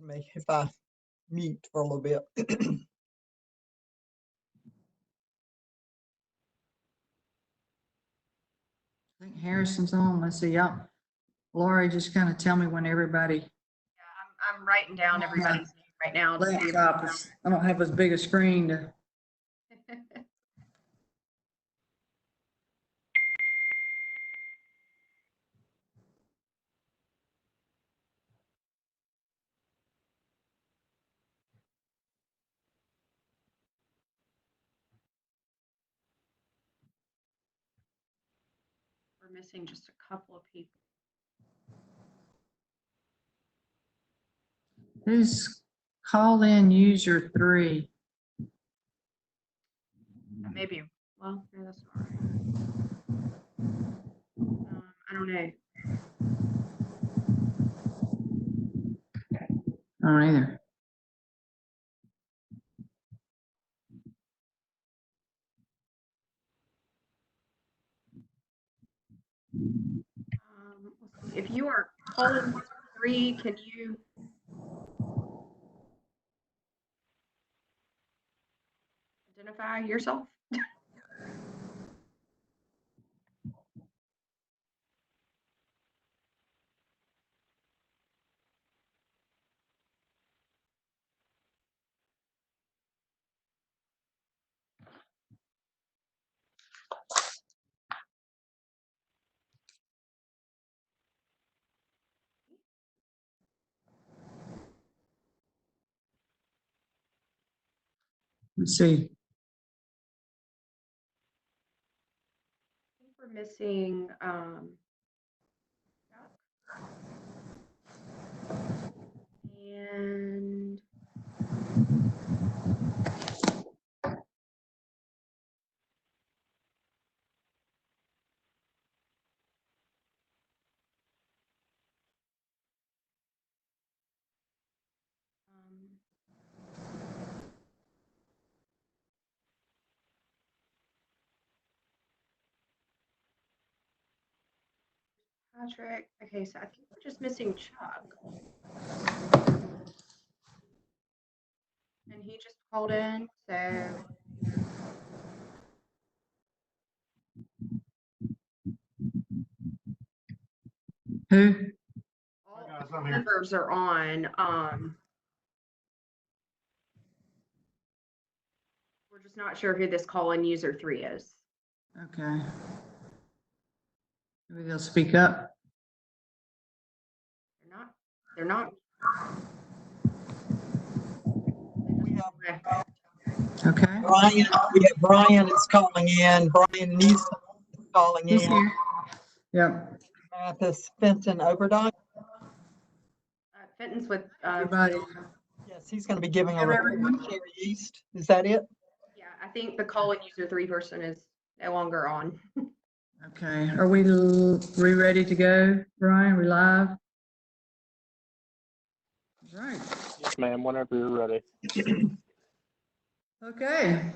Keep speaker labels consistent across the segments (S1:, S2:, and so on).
S1: me if I mute for a little bit.
S2: I think Harrison's on. Let's see, y'all. Lori, just kind of tell me when everybody.
S3: Yeah, I'm writing down everybody's name right now. To see if
S2: Laptop is, I don't have as big a screen to.
S3: we're missing just a couple of people.
S2: Who's call in user 3?
S3: Maybe. Well, no, that's not right. I don't know.
S2: I don't either.
S3: Let's see. If you are calling 3, can you identify yourself?
S2: Let's see.
S3: I think we're missing and Patrick. Okay, so I think we're just missing Chuck. And he just called in, so
S2: Who?
S3: all members are on. We're just not sure who this call-in user 3 is.
S2: Okay. Maybe they'll speak up.
S3: They're not.
S1: We have
S2: Okay.
S1: Brian is calling in. Brian Neeson is calling
S2: He's
S1: in.
S2: here. Yep.
S1: Mathis Fenton Overdyke.
S3: Fenton's with
S2: Everybody.
S1: Yes, he's going to be giving a
S2: Hello,
S1: report
S2: everyone.
S1: on Cherry East. Is that it?
S3: yeah, I think the call-in user 3 person is no longer on.
S2: Okay. Are we ready to go, Brian? We live? All right.
S4: Yes, ma'am, whenever you're ready.
S2: Okay.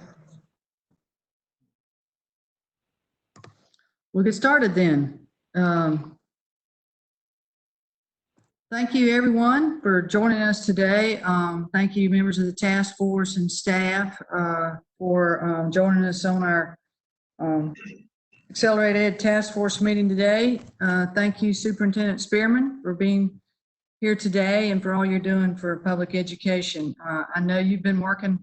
S2: We'll get started then. Thank you, everyone, for joining us today. Thank you, members of the task force and staff, for joining us on our Accelerated Ed Task Force meeting today. Thank you, Superintendent Spearman, for being here today and for all you're doing for public education. I know you've been working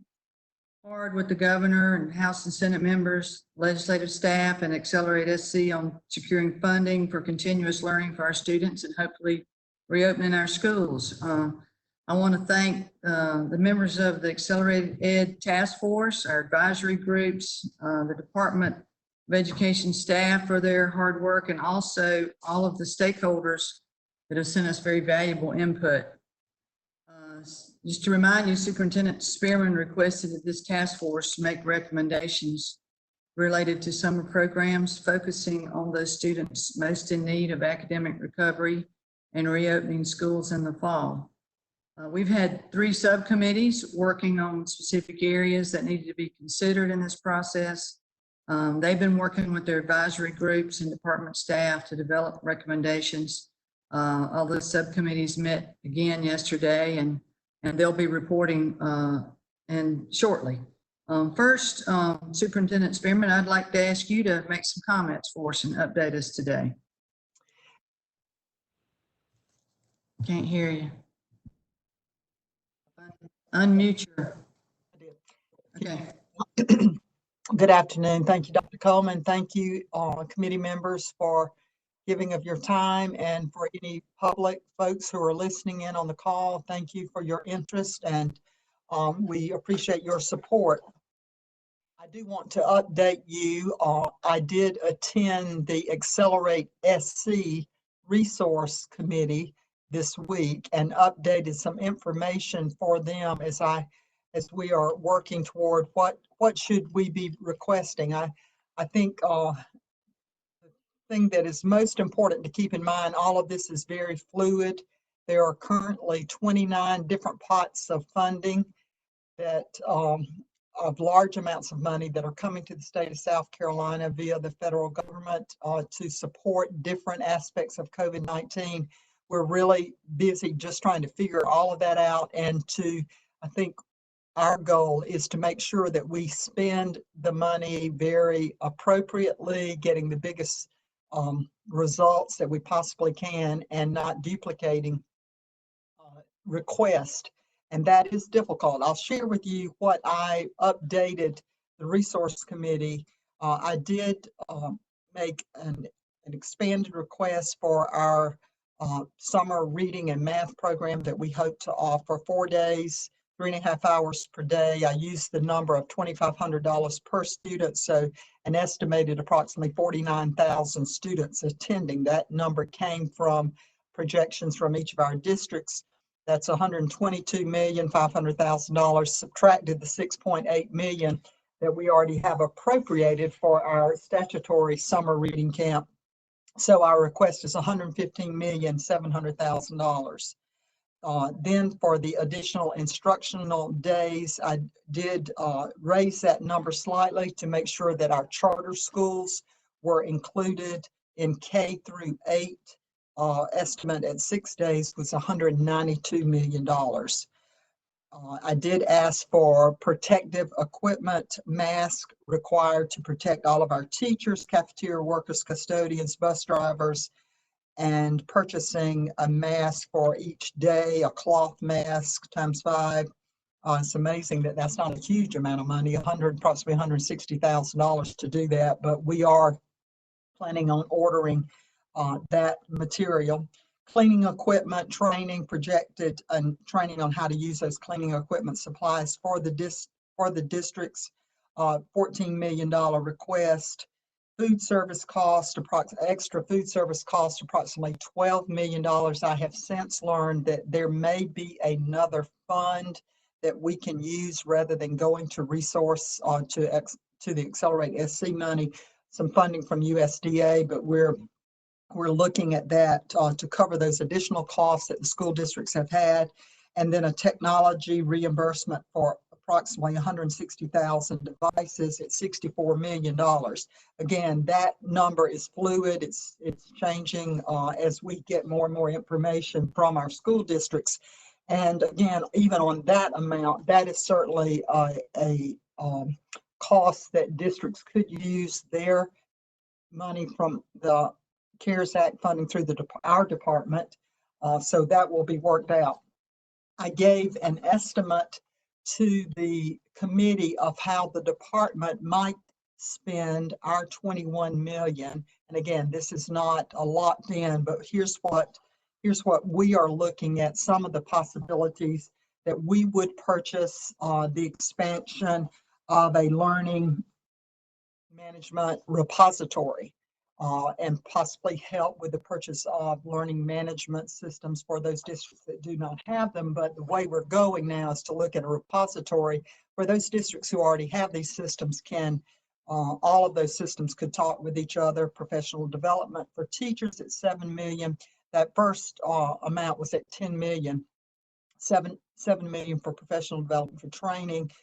S2: hard with the governor and House and Senate members, legislative staff, and Accelerate SC on securing funding for continuous learning for our students and hopefully reopening our schools. I want to thank the members of the Accelerated Ed Task Force, our advisory groups, the Department of Education staff for their hard work, and also all of the stakeholders that have sent us very valuable input. Just to remind you, Superintendent Spearman requested that this task force make recommendations related to summer programs, focusing on those students most in need of academic recovery and reopening schools in the fall. We've had 3 subcommittees working on specific areas that needed to be considered in this process. They've been working with their advisory groups and department staff to develop recommendations. All those subcommittees met again yesterday, and and they'll be reporting and shortly. First, Superintendent Spearman, I'd like to ask you to make some comments for us and update us today. Can't hear you. Unmute your, okay.
S1: Good afternoon. Thank you, Dr. Coleman. Thank you, committee members, for giving of your time, and for any public folks who are listening in on the call. Thank you for your interest, and we appreciate your support. I do want to update you. I did attend the Accelerate SC Resource Committee this week and updated some information for them as we are working toward what should we be requesting. I think the thing that is most important to keep in mind, all of this is very fluid. There are currently 29 different pots of funding that of large amounts of money that are coming to the state of South Carolina via the federal government to support different aspects of COVID-19. We're really busy just trying to figure all of that out, and I think our goal is to make sure that we spend the money very appropriately, getting the biggest results that we possibly can, and not duplicating requests. And that is difficult. I'll share with you what I updated the resource committee. I did make an expanded request for our summer reading and math program that we hope to offer 4 days, 3.5 hours per day. I used the number of $2,500 per student, so an estimated approximately 49,000 students attending. That number came from projections from each of our districts. That's $122,500,000, subtracted the $6.8 million that we already have appropriated for our statutory summer reading camp. So our request is $115,700,000. Then for the additional instructional days, I did raise that number slightly to make sure that our charter schools were included in K through 8. Estimate at 6 days was $192 million. I did ask for protective equipment, masks required to protect all of our teachers, cafeteria workers, custodians, bus drivers, and purchasing a mask for each day, a cloth mask times 5. It's amazing that that's not a huge amount of money, approximately $160,000 to do that, but we are planning on ordering that material. Cleaning equipment, training projected, and training on how to use those cleaning equipment supplies for the districts, $14 million request. Food service cost, extra food service cost, approximately $12 million. I have since learned that there may be another fund that we can use rather than going to resource to the Accelerate SC money, some funding from USDA, but we're looking at that to cover those additional costs that the school districts have had, and then a technology reimbursement for approximately 160,000 devices at $64 million. Again, that number is fluid. It's changing as we get more and more information from our school districts. And again, even on that amount, that is certainly a cost that districts could use their money from the CARES Act funding through our department. So that will be worked out. I gave an estimate to the committee of how the department might spend our $21 million. And again, this is not a locked in, but here's what we are looking at, some of the possibilities that we would purchase the expansion of a learning management repository. And possibly help with the purchase of learning management systems for those districts that do not have them. But the way we're going now is to look at a repository where those districts who already have these systems can, all of those systems could talk with each other. Professional development for teachers at $7 million. That first amount was at $10 million. $7 million for professional development for training.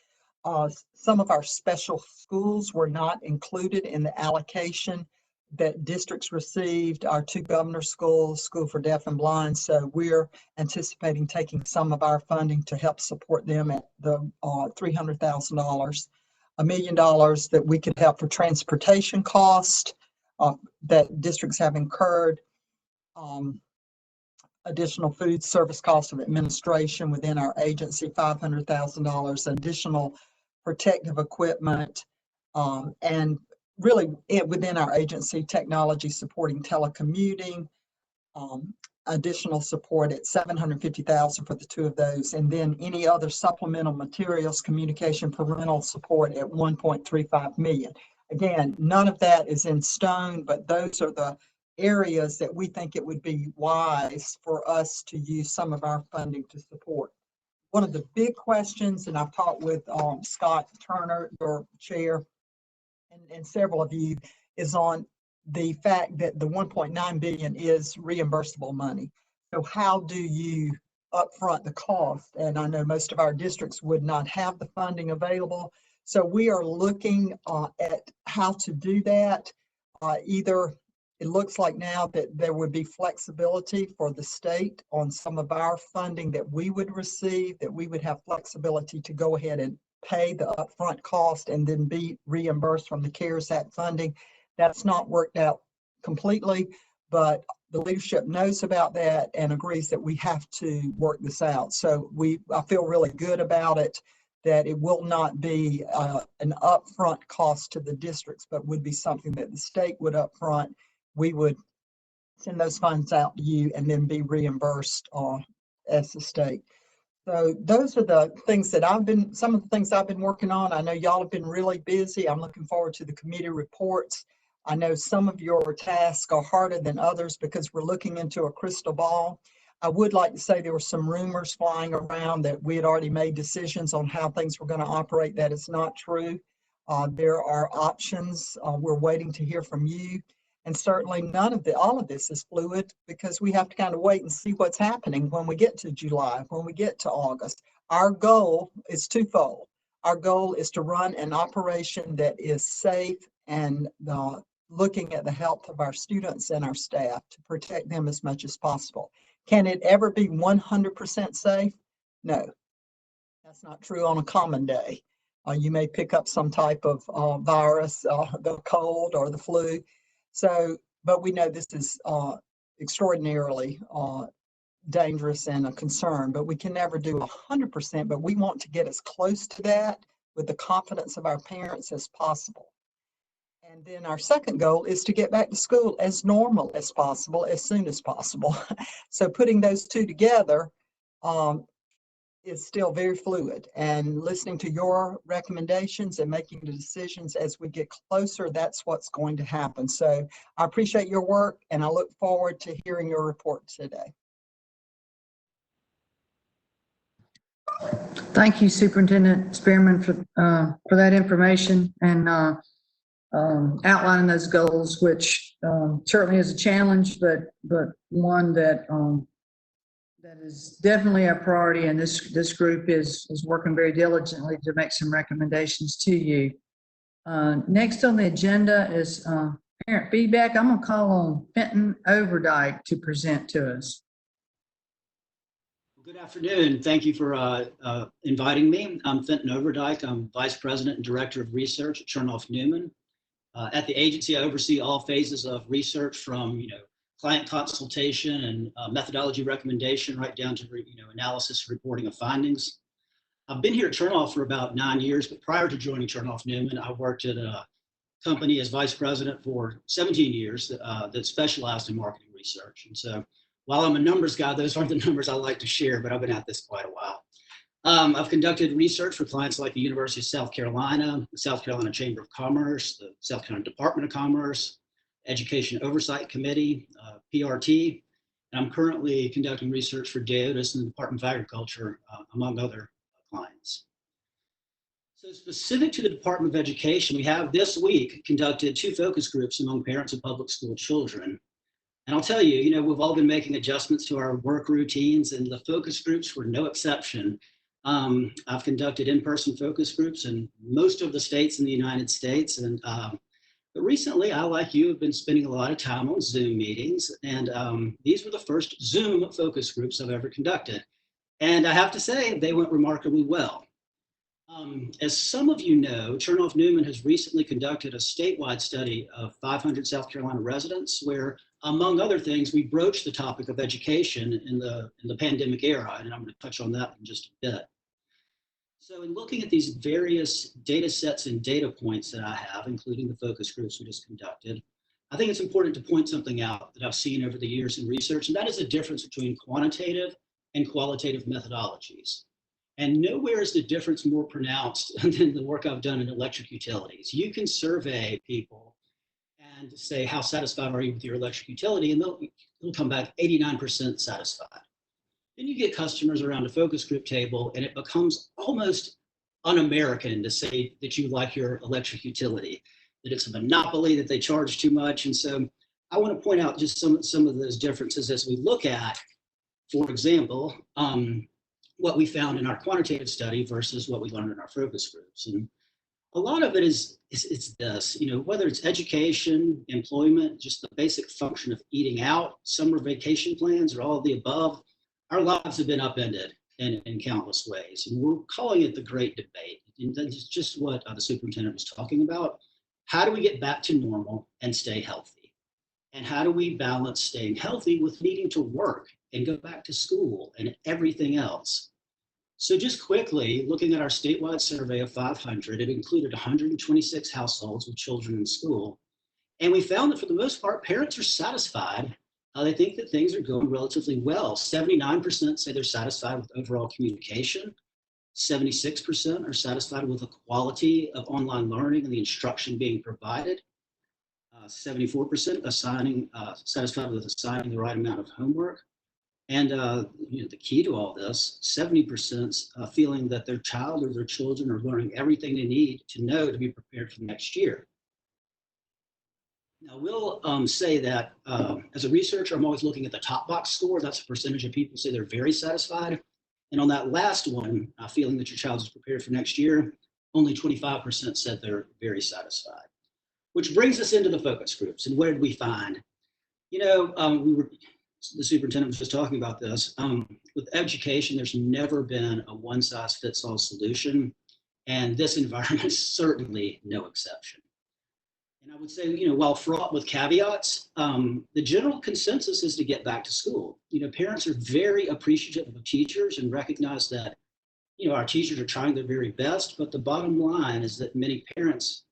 S1: Some of our special schools were not included in the allocation that districts received, our two governor schools, School for Deaf and Blind. So we're anticipating taking some of our funding to help support them at the $300,000, $1 million that we could help for transportation cost that districts have incurred, additional food service cost of administration within our agency, $500,000, additional protective equipment, and really within our agency, technology supporting telecommuting, additional support at $750,000 for the two of those, and then any other supplemental materials, communication, parental support at $1.35 million. Again, none of that is in stone, but those are the areas that we think it would be wise for us to use some of our funding to support. One of the big questions, and I've talked with Scott Turner, your chair, and several of you, is on the fact that the 1.9 billion is reimbursable money. So how do you upfront the cost? And I know most of our districts would not have the funding available. So we are looking at how to do that. Either it looks like now that there would be flexibility for the state on some of our funding that we would receive, that we would have flexibility to go ahead and pay the upfront cost and then be reimbursed from the CARES Act funding. That's not worked out completely, but the leadership knows about that and agrees that we have to work this out. So I feel really good about it, that it will not be an upfront cost to the districts, but would be something that the state would upfront. We would send those funds out to you and then be reimbursed as the state. So those are the things that some of the things I've been working on. I know y'all have been really busy. I'm looking forward to the committee reports. I know some of your tasks are harder than others because we're looking into a crystal ball. I would like to say there were some rumors flying around that we had already made decisions on how things were going to operate. That is not true. There are options. We're waiting to hear from you. And certainly all of this is fluid because we have to kind of wait and see what's happening when we get to July, when we get to August. Our goal is twofold. Our goal is to run an operation that is safe and looking at the health of our students and our staff to protect them as much as possible. Can it ever be 100% safe? No, that's not true on a common day. You may pick up some type of virus, the cold or the flu. So, but we know this is extraordinarily dangerous and a concern, but we can never do 100%, but we want to get as close to that with the confidence of our parents as possible. And then our second goal is to get back to school as normal as possible, as soon as possible. So putting those two together is still very fluid, and listening to your recommendations and making the decisions as we get closer, that's what's going to happen. So I appreciate your work and I look forward to hearing your report today.
S2: Thank you, Superintendent Spearman, for that information and outlining those goals, which certainly is a challenge, but one that is definitely a priority. And this group is working very diligently to make some recommendations to you. Next on the agenda is parent feedback. I'm going to call on Fenton Overdyke to present to us.
S5: Good afternoon. Thank you for inviting me. I'm Fenton Overdyke. I'm Vice President and Director of Research at Chernoff Newman. At the agency, I oversee all phases of research from, client consultation and methodology recommendation right down to, analysis and reporting of findings. I've been here at Chernoff for about 9 years, but prior to joining Chernoff Newman, I worked at a company as Vice President for 17 years that specialized in marketing research. And so while I'm a numbers guy, those aren't the numbers I like to share, but I've been at this quite a while. I've conducted research for clients like the University of South Carolina, the South Carolina Chamber of Commerce, the South Carolina Department of Commerce, Education Oversight Committee, PRT, and I'm currently conducting research for DEODIS and the Department of Agriculture, among other clients. So specific to the Department of Education, we have this week conducted 2 focus groups among parents of public school children. And I'll tell you, we've all been making adjustments to our work routines, and the focus groups were no exception. I've conducted in-person focus groups in most of the states in the United States, and But recently, I, like you, have been spending a lot of time on Zoom meetings, and these were the first Zoom focus groups I've ever conducted. And I have to say, they went remarkably well. As some of you know, Chernoff-Newman has recently conducted a statewide study of 500 South Carolina residents where, among other things, we broached the topic of education in the pandemic era, and I'm going to touch on that in just a bit. So in looking at these various data sets and data points that I have, including the focus groups we just conducted, I think it's important to point something out that I've seen over the years in research, and that is the difference between quantitative and qualitative methodologies. And nowhere is the difference more pronounced than the work I've done in electric utilities. You can survey people and say, how satisfied are you with your electric utility? And they'll come back 89% satisfied. Then you get customers around a focus group table and it becomes almost un-American to say that you like your electric utility, that it's a monopoly, that they charge too much. And so I want to point out just some of those differences as we look at, for example, what we found in our quantitative study versus what we learned in our focus groups. And a lot of it is this, whether it's education, employment, just the basic function of eating out, summer vacation plans, or all of the above, our lives have been upended in countless ways. And we're calling it the Great Debate. And that's just what the superintendent was talking about. How do we get back to normal and stay healthy? And how do we balance staying healthy with needing to work and go back to school and everything else? So just quickly, looking at our statewide survey of 500, it included 126 households with children in school. And we found that for the most part, parents are satisfied. They think that things are going relatively well. 79% say they're satisfied with overall communication. 76% are satisfied with the quality of online learning and the instruction being provided. 74% satisfied with assigning the right amount of homework. And the key to all this, 70% feeling that their child or their children are learning everything they need to know to be prepared for next year. Now, we'll say that as a researcher, I'm always looking at the top box score. That's a percentage of people say they're very satisfied. And on that last one, feeling that your child is prepared for next year, only 25% said they're very satisfied. Which brings us into the focus groups. And what did we find? The superintendent was just talking about this. With education, there's never been a one-size-fits-all solution. And this environment is certainly no exception. And I would say, while fraught with caveats, the general consensus is to get back to school. Parents are very appreciative of teachers and recognize that, our teachers are trying their very best, but the bottom line is that many parents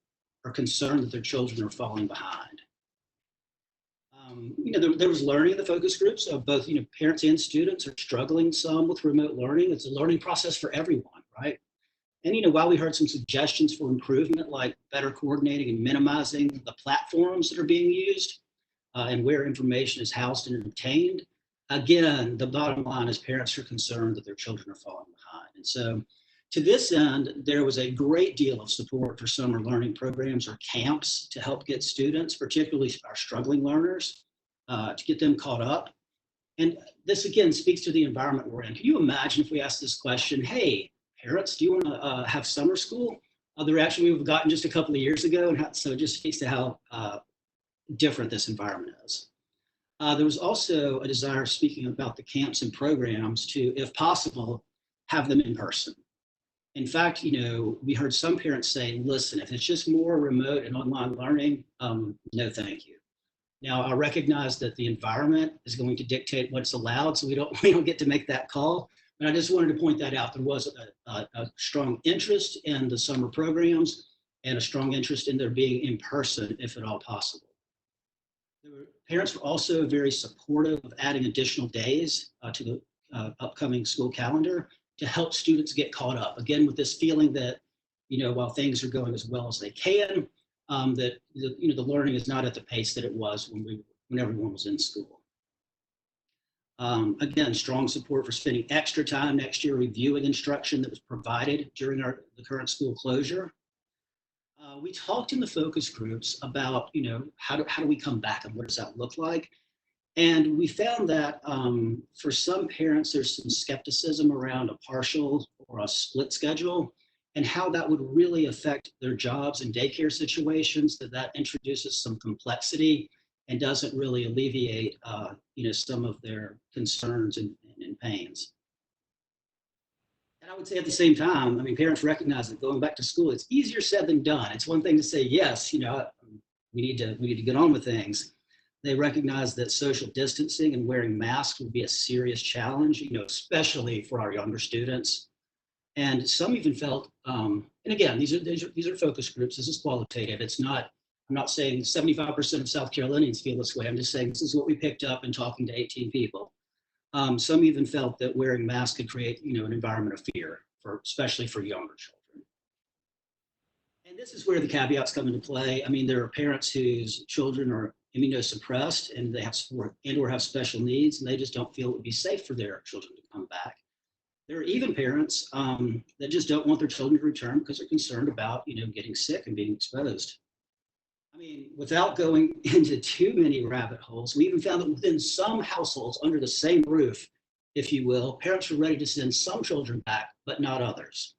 S5: are concerned that their children are falling behind. There was learning in the focus groups of both, parents and students are struggling some with remote learning. It's a learning process for everyone, right? And, while we heard some suggestions for improvement, like better coordinating and minimizing the platforms that are being used and where information is housed and obtained, again, the bottom line is parents are concerned that their children are falling behind. And so to this end, there was a great deal of support for summer learning programs or camps to help get students, particularly our struggling learners, to get them caught up. And this, again, speaks to the environment we're in. Can you imagine if we asked this question, hey, parents, do you want to have summer school? The reaction we've gotten just a couple of years ago, and so it just speaks to how different this environment is. There was also a desire, speaking about the camps and programs, to, if possible, have them in person. In fact, we heard some parents say, listen, if it's just more remote and online learning, no, thank you. Now, I recognize that the environment is going to dictate what's allowed, so we don't get to make that call. But I just wanted to point that out. There was a strong interest in the summer programs and a strong interest in there being in person, if at all possible. Parents were also very supportive of adding additional days to the upcoming school calendar to help students get caught up. Again, with this feeling that, while things are going as well as they can, that the learning is not at the pace that it was when everyone was in school. Again, strong support for spending extra time next year reviewing instruction that was provided during the current school closure. We talked in the focus groups about, how do we come back and what does that look like? And we found that for some parents, there's some skepticism around a partial or a split schedule. and how that would really affect their jobs and daycare situations, that introduces some complexity and doesn't really alleviate, some of their concerns and pains. And I would say at the same time, I mean, parents recognize that going back to school, it's easier said than done. It's one thing to say, yes, we need to get on with things. They recognize that social distancing and wearing masks would be a serious challenge, especially for our younger students. And some even felt, and again, these are focus groups. This is qualitative. I'm not saying 75% of South Carolinians feel this way. I'm just saying this is what we picked up in talking to 18 people. Some even felt that wearing masks could create, an environment of fear, especially for younger children. And this is where the caveats come into play. I mean, there are parents whose children are immunosuppressed and they have or have special needs, and they just don't feel it would be safe for their children to come back. There are even parents that just don't want their children to return because they're concerned about, getting sick and being exposed. I mean, without going into too many rabbit holes, we even found that within some households under the same roof, if you will, parents were ready to send some children back, but not others.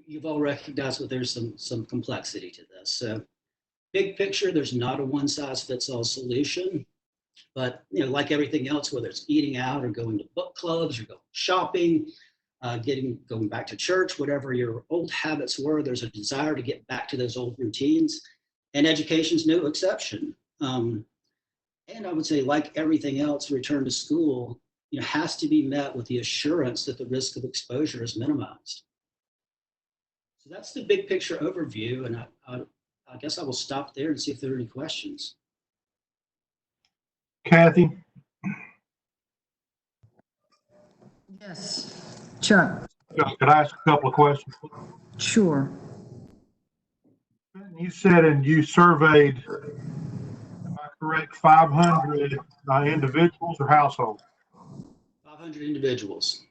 S5: You've all recognized that there's some complexity to this. So big picture, there's not a one size fits all solution, but like everything else, whether it's eating out or going to book clubs or going shopping, going back to church, whatever your old habits were, there's a desire to get back to those old routines, and education's no exception. And I would say, like everything else, return to school, has to be met with the assurance that the risk of exposure is minimized. So that's the big picture overview, and I guess I will stop there and see if there are any questions.
S6: Kathy,
S2: Yes. Chuck,
S6: could I ask a couple of questions?
S2: sure.
S6: You said, and you surveyed, am I correct, 500 individuals or households?
S5: 500 individuals.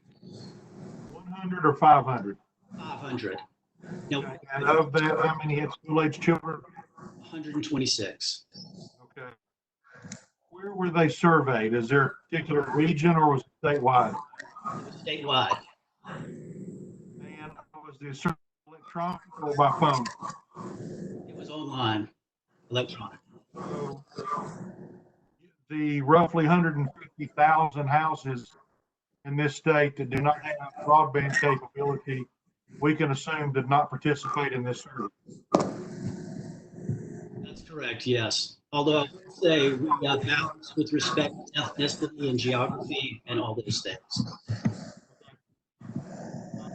S6: 100 or 500?
S5: 500. Now,
S6: And of that, how many had school-age children?
S5: 126.
S6: Okay. Where were they surveyed? Is there a particular region or was it statewide?
S5: Statewide.
S6: And was the survey electronic or by phone?
S5: It was online, electronic.
S6: So the roughly 150,000 houses in this state that do not have broadband capability, we can assume did not participate in this survey.
S5: That's correct, yes. Although I would say we got balance with respect to ethnicity and geography and all those things.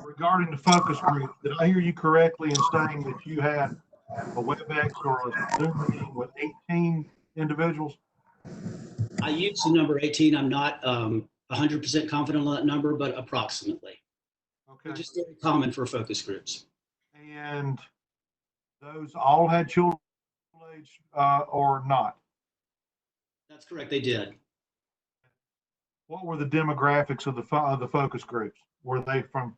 S6: Regarding the focus group, did I hear you correctly in saying that you had a WebEx or a Zoom meeting with 18 individuals?
S5: I use the number 18. I'm not 100% confident on that number, but approximately.
S6: Okay.
S5: Which is very common for focus groups.
S6: And those all had children age or not?
S5: That's correct, they did.
S6: What were the demographics of the focus groups? Were they from,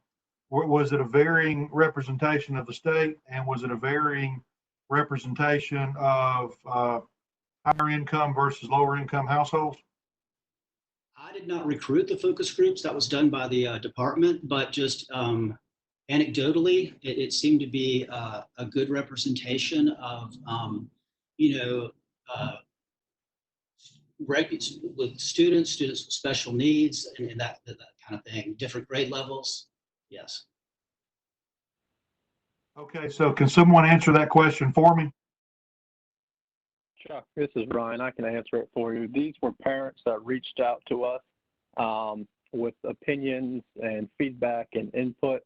S6: was it a varying representation of the state, and was it a varying representation of higher income versus lower income households?
S5: I did not recruit the focus groups. That was done by the department, but just anecdotally, it seemed to be a good representation of, with students with special needs and that kind of thing, different grade levels. Yes.
S6: Okay, so can someone answer that question for me?
S4: Chuck, this is Ryan. I can answer it for you. These were parents that reached out to us with opinions and feedback and input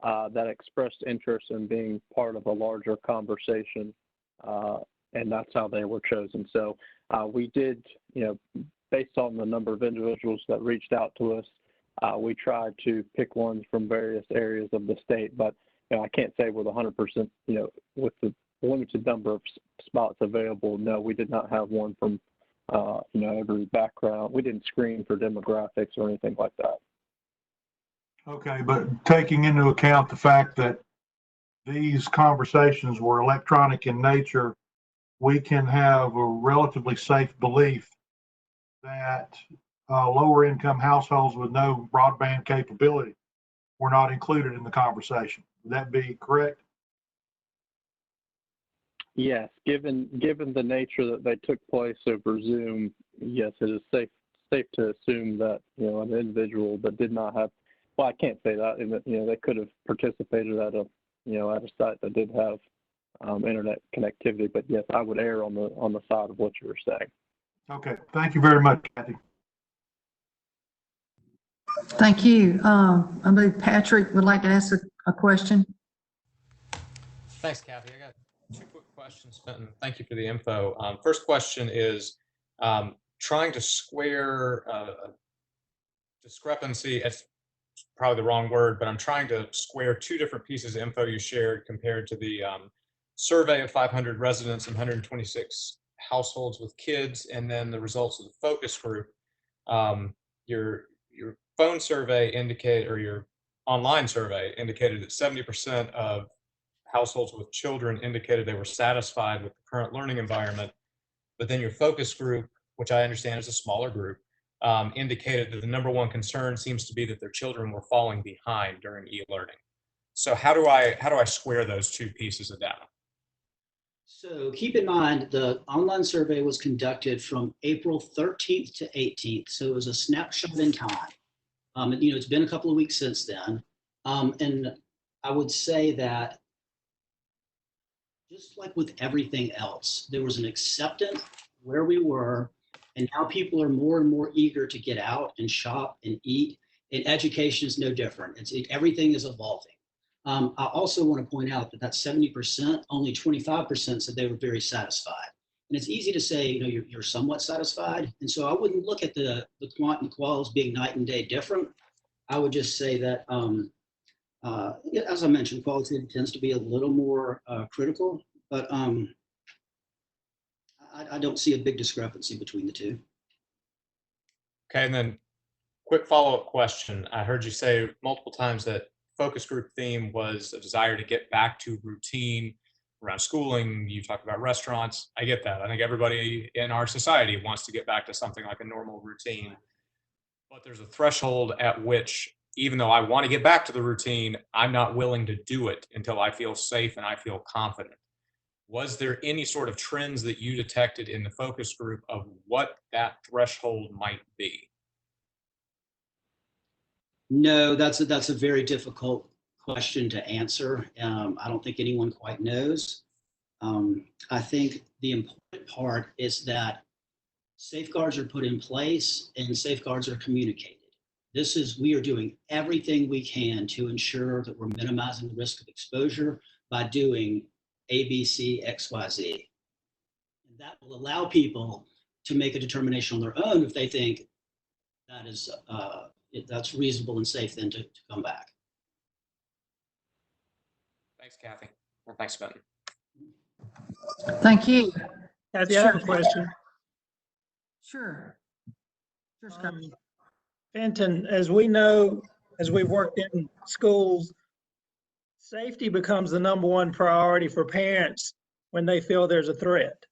S4: that expressed interest in being part of a larger conversation, and that's how they were chosen. So we did, based on the number of individuals that reached out to us, we tried to pick ones from various areas of the state, but I can't say with 100%, with the limited number of spots available. No, we did not have one from, every background. We didn't screen for demographics or anything like that.
S6: Okay, but taking into account the fact that these conversations were electronic in nature, we can have a relatively safe belief that lower income households with no broadband capability were not included in the conversation. Would that be correct?
S4: Yes, given the nature that they took place over Zoom, yes, it is safe to assume that, you know, an individual that did not have, well, I can't say that, and that, you know, they could have participated at a, you know, at a site that did have internet connectivity. But yes, I would err on the side of what you were saying.
S6: Okay, thank you very much, Kathy.
S2: Thank you. I believe Patrick would like to ask a question.
S7: Thanks, Kathy. I got two quick questions, Fenton. Thank you for the info. First question is trying to square discrepancy. It's probably the wrong word, but I'm trying to square two different pieces of info you shared compared to the survey of 500 residents and 126 households with kids, and then the results of the focus group. Your phone survey indicated, or your online survey indicated that 70% of households with children indicated they were satisfied with the current learning environment. But then your focus group, which I understand is a smaller group, indicated that the number one concern seems to be that their children were falling behind during e-learning. So how do I square those two pieces of data?
S5: So keep in mind, the online survey was conducted from April 13th to 18th. So it was a snapshot in time. You know, it's been a couple of weeks since then. And I would say that just like with everything else, there was an acceptance where we were, and now people are more and more eager to get out and shop and eat. And education is no different. Everything is evolving. I also want to point out that 70%, only 25% said they were very satisfied. And it's easy to say, you know, you're somewhat satisfied. And so I wouldn't look at the quant and qual as being night and day different. I would just say that, as I mentioned, qualitative tends to be a little more critical, but I don't see a big discrepancy between the two.
S7: Okay, and then quick follow-up question. I heard you say multiple times that focus group theme was a desire to get back to routine around schooling. You talked about restaurants. I get that. I think everybody in our society wants to get back to something like a normal routine. But there's a threshold at which, even though I want to get back to the routine, I'm not willing to do it until I feel safe and I feel confident. Was there any sort of trends that you detected in the focus group of what that threshold might be?
S5: No, that's a very difficult question to answer. I don't think anyone quite knows. I think the important part is that safeguards are put in place and safeguards are communicated. We are doing everything we can to ensure that we're minimizing the risk of exposure by doing A, B, C, X, Y, Z. And that will allow people to make a determination on their own if they think that is that's reasonable and safe then to come back.
S7: Thanks, Kathy. Well, thanks, Fenton.
S2: Thank you.
S8: Kathy, I have a question.
S2: Sure. Sure, Scott.
S8: Fenton, as we know, as we've worked in schools, safety becomes the number one priority for parents when they feel there's a threat.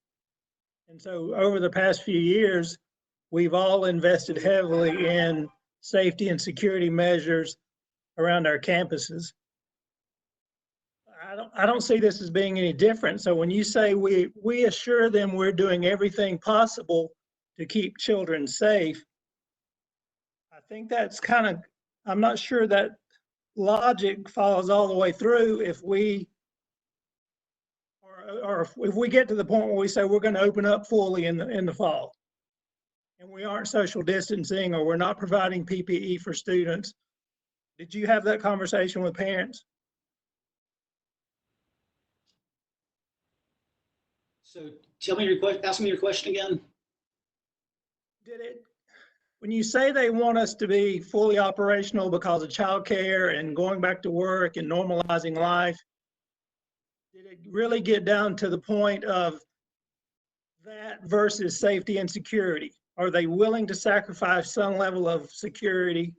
S8: And so over the past few years, we've all invested heavily in safety and security measures around our campuses. I don't see this as being any different. So when you say we assure them we're doing everything possible to keep children safe, I think that's kind of, I'm not sure that logic follows all the way through if we if we get to the point where we say we're going to open up fully in the fall and we aren't social distancing or we're not providing PPE for students. Did you have that conversation with parents?
S5: So tell me ask me your question again.
S8: When you say they want us to be fully operational because of childcare and going back to work and normalizing life, did it really get down to the point of that versus safety and security? Are they willing to sacrifice some level of security,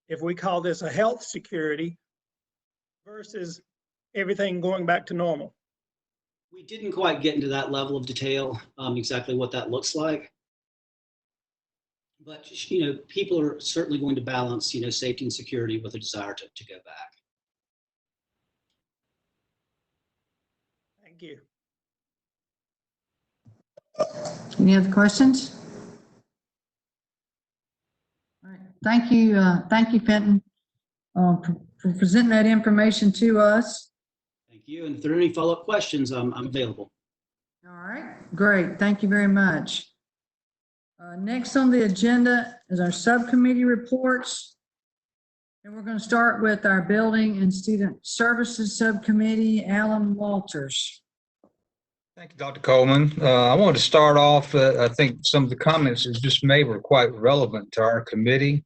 S8: if we call this a health security, versus everything going back to normal?
S5: We didn't quite get into that level of detail, exactly what that looks like. But, you know, people are certainly going to balance, you know, safety and security with a desire to go back.
S8: Thank you.
S2: Any other questions? All right, thank you, Fenton, for presenting that information to us.
S5: Thank you. And if there are any follow-up questions, I'm available.
S2: All right, great, thank you very much. Next on the agenda is our subcommittee reports. And we're going to start with our Building and Student Services Subcommittee, Alan Walters.
S9: Thank you, Dr. Coleman. I wanted to start off, I think some of the comments that just made were quite relevant to our committee,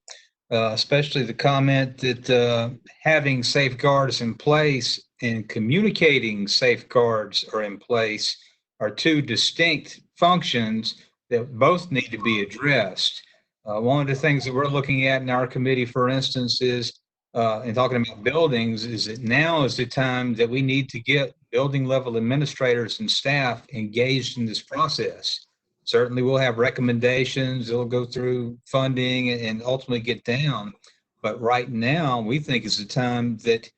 S9: especially the comment that having safeguards in place and communicating safeguards are in place are two distinct functions that both need to be addressed. One of the things that we're looking at in our committee, for instance, is in talking about buildings, is that now is the time that we need to get building level administrators and staff engaged in this process. Certainly we'll have recommendations, it'll go through funding and ultimately get down. But right now, we think is the time that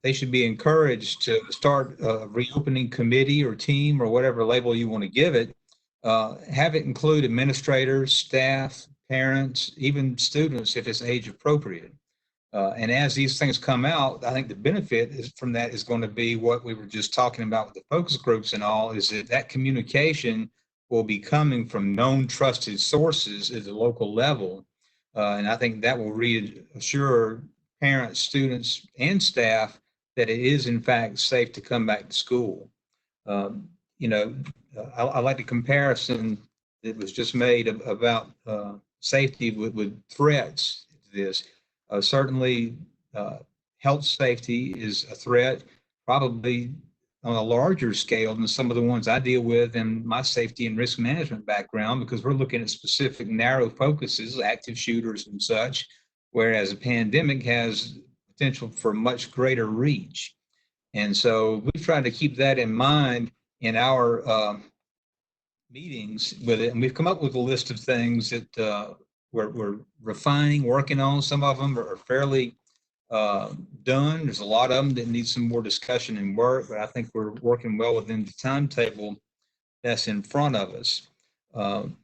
S9: they should be encouraged to start a reopening committee or team or whatever label you want to give it. Have it include administrators, staff, parents, even students if it's age appropriate. And as these things come out, I think the benefit from that is going to be what we were just talking about with the focus groups and all, is that communication will be coming from known trusted sources at the local level. And I think that will reassure parents, students, and staff that it is in fact safe to come back to school. You know, I like the comparison that was just made about safety with threats to this. Certainly, health safety is a threat, probably on a larger scale than some of the ones I deal with in my safety and risk management background, because we're looking at specific narrow focuses, active shooters and such, whereas a pandemic has potential for much greater reach. And so we've tried to keep that in mind in our meetings with it. And we've come up with a list of things that we're refining, working on. Some of them are fairly done. There's a lot of them that need some more discussion and work, but I think we're working well within the timetable that's in front of us. In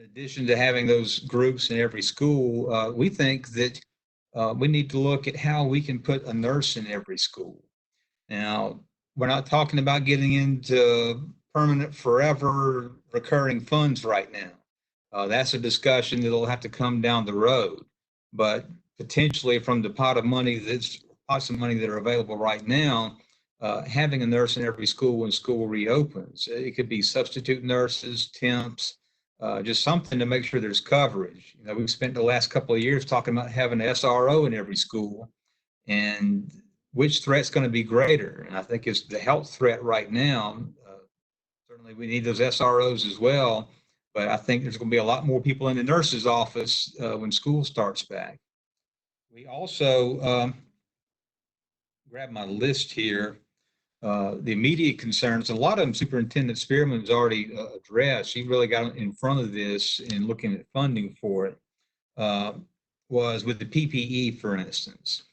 S9: addition to having those groups in every school, we think that we need to look at how we can put a nurse in every school. Now, we're not talking about getting into permanent, forever, recurring funds right now. That's a discussion that'll have to come down the road. But potentially from the pots of money that are available right now, having a nurse in every school when school reopens. It could be substitute nurses, temps, just something to make sure there's coverage. You know, we've spent the last couple of years talking about having an SRO in every school, and which threat's going to be greater? And I think it's the health threat right now. Certainly we need those SROs as well, but I think there's going to be a lot more people in the nurse's office when school starts back. We also, grab my list here, the immediate concerns, a lot of them Superintendent Spearman's already addressed. He really got in front of this in looking at funding for it, was with the PPE, for instance.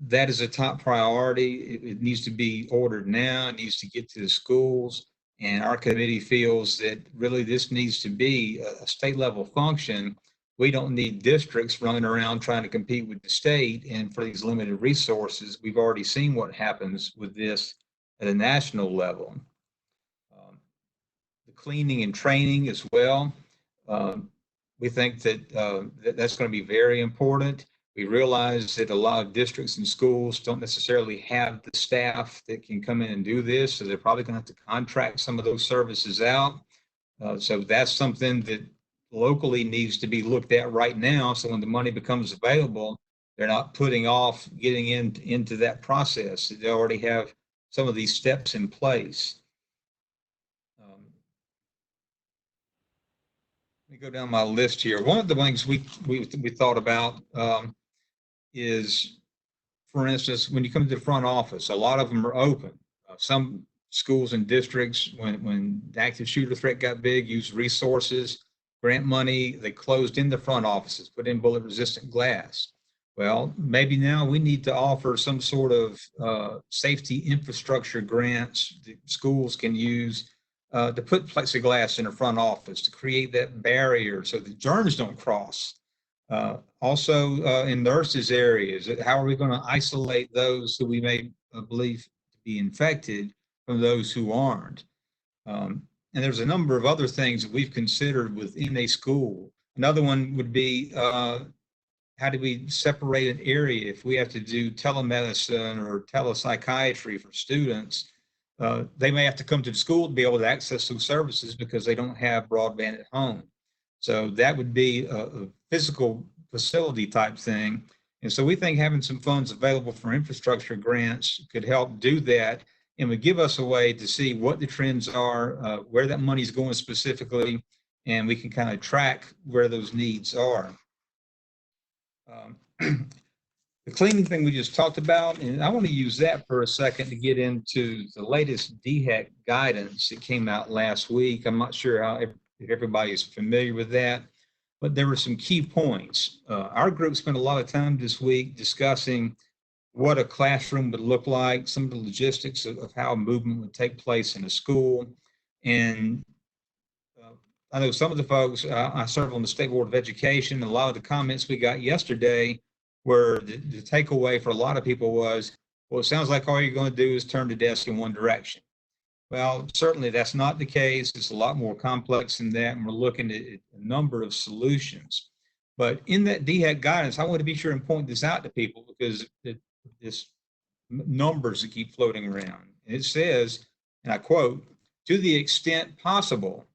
S9: That is a top priority. It needs to be ordered now. It needs to get to the schools. And our committee feels that really this needs to be a state level function. We don't need districts running around trying to compete with the state. And for these limited resources, we've already seen what happens with this at a national level. The cleaning and training as well. We think that that's going to be very important. We realize that a lot of districts and schools don't necessarily have the staff that can come in and do this, so they're probably going to have to contract some of those services out. So that's something that locally needs to be looked at right now, so when the money becomes available, they're not putting off getting into that process. They already have some of these steps in place. Let me go down my list here. One of the things we thought about is, for instance, when you come to the front office, a lot of them are open. Some schools and districts, when the active shooter threat got big, used resources grant money, they closed in the front offices, put in bullet resistant glass. Well, maybe now we need to offer some sort of safety infrastructure grants that schools can use to put plexiglass in the front office to create that barrier so that germs don't cross. Also, in nurses' areas, how are we going to isolate those who we may believe to be infected from those who aren't? And there's a number of other things that we've considered within a school. Another one would be how do we separate an area if we have to do telemedicine or telepsychiatry for students? They may have to come to the school to be able to access those services because they don't have broadband at home. So that would be a physical facility type thing. And so we think having some funds available for infrastructure grants could help do that and would give us a way to see what the trends are, where that money is going specifically, and we can kind of track where those needs are. The cleaning thing we just talked about, and I want to use that for a second to get into the latest DHEC guidance that came out last week. I'm not sure if everybody's familiar with that, but there were some key points. Our group spent a lot of time this week discussing what a classroom would look like, some of the logistics of how movement would take place in a school. And I know some of the folks, I serve on the State Board of Education, and a lot of the comments we got yesterday were the takeaway for a lot of people was, well, it sounds like all you're going to do is turn the desk in one direction. Well, certainly that's not the case. It's a lot more complex than that, and we're looking at a number of solutions. But in that DHEC guidance, I want to be sure and point this out to people because this numbers that keep floating around. And it says, and I quote, "To the extent possible,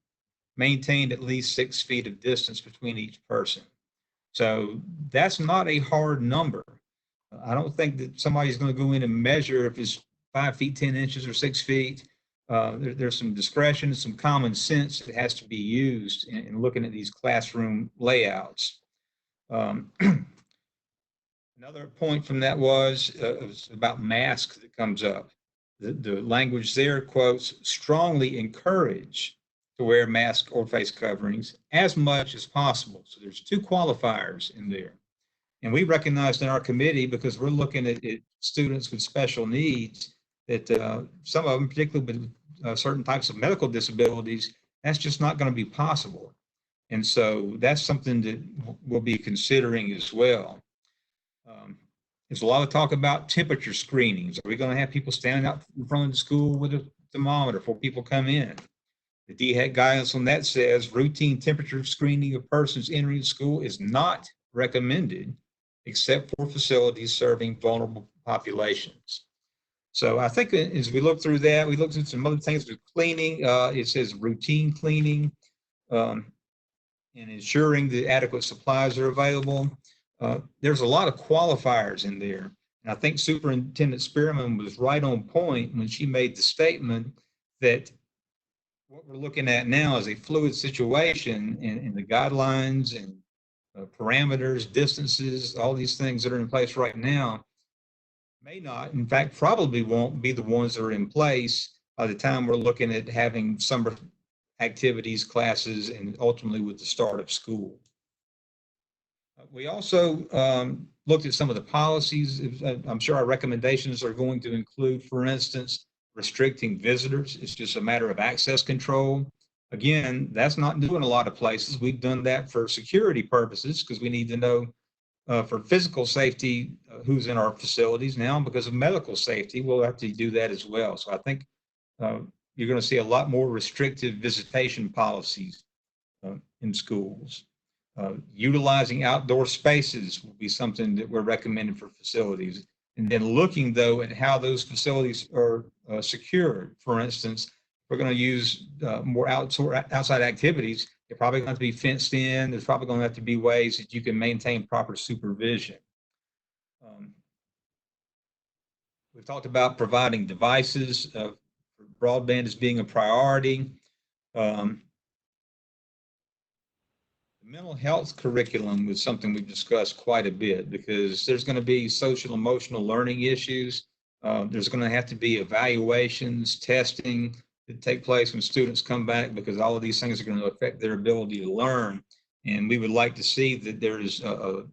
S9: maintain at least 6 feet of distance between each person." So that's not a hard number. I don't think that somebody's going to go in and measure if it's 5 feet, 10 inches or 6 feet. There's some discretion and some common sense that has to be used in looking at these classroom layouts. Another point from that was about masks that comes up. The language there quotes, "strongly encourage to wear masks or face coverings as much as possible." So there's 2 qualifiers in there. And we recognized in our committee, because we're looking at students with special needs, that some of them, particularly with certain types of medical disabilities, that's just not going to be possible. And so that's something that we'll be considering as well. There's a lot of talk about temperature screenings. Are we going to have people standing out in front of the school with a thermometer before people come in? The DHEC guidance on that says routine temperature screening of persons entering the school is not recommended except for facilities serving vulnerable populations. So I think as we look through that, we looked at some other things with cleaning. It says routine cleaning and ensuring that adequate supplies are available. There's a lot of qualifiers in there. And I think Superintendent Spearman was right on point when she made the statement that what we're looking at now is a fluid situation, and the guidelines and parameters, distances, all these things that are in place right now may not, in fact, probably won't be the ones that are in place by the time we're looking at having summer activities, classes, and ultimately with the start of school. We also looked at some of the policies. I'm sure our recommendations are going to include, for instance, restricting visitors. It's just a matter of access control. Again, that's not new in a lot of places. We've done that for security purposes because we need to know for physical safety who's in our facilities. Now, because of medical safety, we'll have to do that as well. So I think you're going to see a lot more restrictive visitation policies in schools. Utilizing outdoor spaces will be something that we're recommending for facilities. And then looking, though, at how those facilities are secured. For instance, we're going to use more outside activities. They're probably going to have to be fenced in. There's probably going to have to be ways that you can maintain proper supervision. We've talked about providing devices. Broadband as being a priority. The mental health curriculum was something we've discussed quite a bit because there's going to be social emotional learning issues. There's going to have to be evaluations, testing to take place when students come back, because all of these things are going to affect their ability to learn. And we would like to see that there is a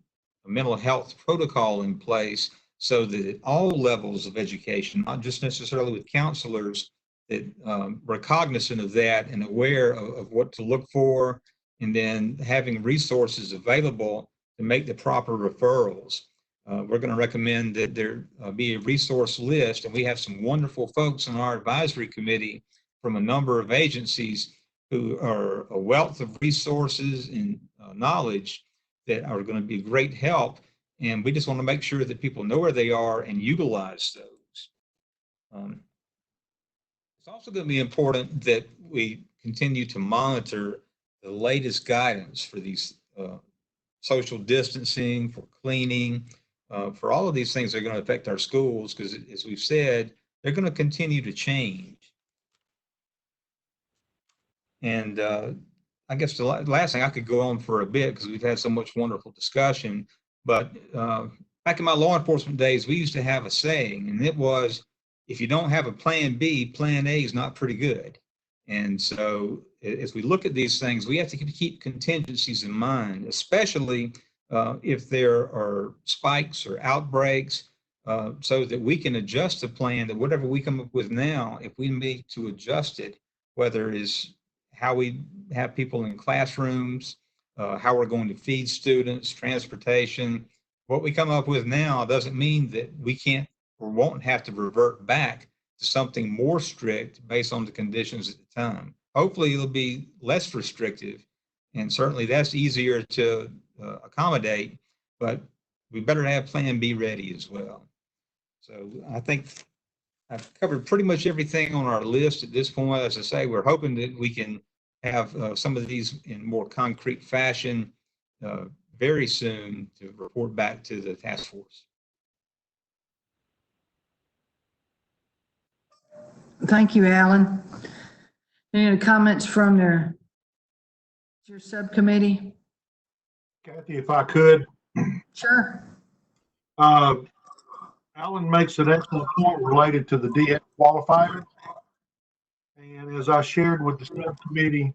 S9: mental health protocol in place so that at all levels of education, not just necessarily with counselors, that we're cognizant of that and aware of what to look for, and then having resources available to make the proper referrals. We're going to recommend that there be a resource list, and we have some wonderful folks on our advisory committee from a number of agencies who are a wealth of resources and knowledge that are going to be great help. And we just want to make sure that people know where they are and utilize those. It's also going to be important that we continue to monitor the latest guidance for these social distancing, for cleaning, for all of these things that are going to affect our schools, because as we've said, they're going to continue to change. And I guess the last thing, I could go on for a bit because we've had so much wonderful discussion, but back in my law enforcement days, we used to have a saying, and it was, if you don't have a plan B, plan A is not pretty good. And so as we look at these things, we have to keep contingencies in mind, especially if there are spikes or outbreaks, so that we can adjust the plan, that whatever we come up with now, if we need to adjust it, whether it's how we have people in classrooms, how we're going to feed students, transportation, what we come up with now doesn't mean that we can't or won't have to revert back to something more strict based on the conditions at the time. Hopefully it'll be less restrictive, and certainly that's easier to accommodate, but we better have plan B ready as well. So I think I've covered pretty much everything on our list at this point. As I say, we're hoping that we can have some of these in more concrete fashion very soon to report back to the task force.
S2: Thank you, Alan. Any comments from your subcommittee?
S6: Kathy, if I could.
S2: Sure.
S6: Alan makes an excellent point related to the DX qualifier. And as I shared with the subcommittee,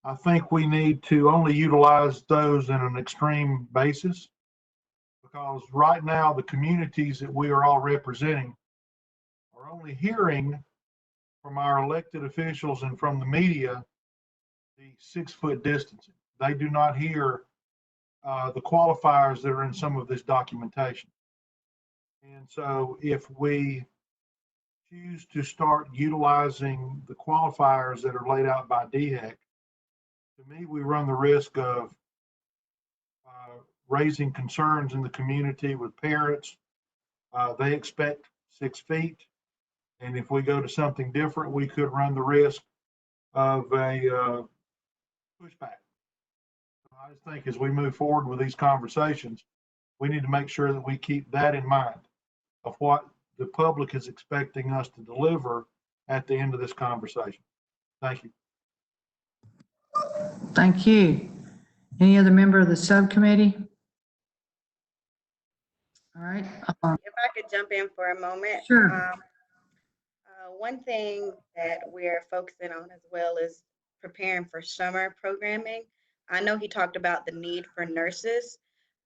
S6: I think we need to only utilize those in an extreme basis, because right now the communities that we are all representing are only hearing from our elected officials and from the media the 6-foot distancing. They do not hear the qualifiers that are in some of this documentation. And so if we choose to start utilizing the qualifiers that are laid out by DHEC, to me, we run the risk of raising concerns in the community with parents. They expect 6 feet. And if we go to something different, we could run the risk of a pushback. I just think as we move forward with these conversations, we need to make sure that we keep that in mind of what the public is expecting us to deliver at the end of this conversation. Thank you.
S2: Thank you. Any other member of the subcommittee? All right.
S10: If I could jump in for a moment.
S2: Sure.
S10: One thing that we're focusing on as well is preparing for summer programming. I know he talked about the need for nurses,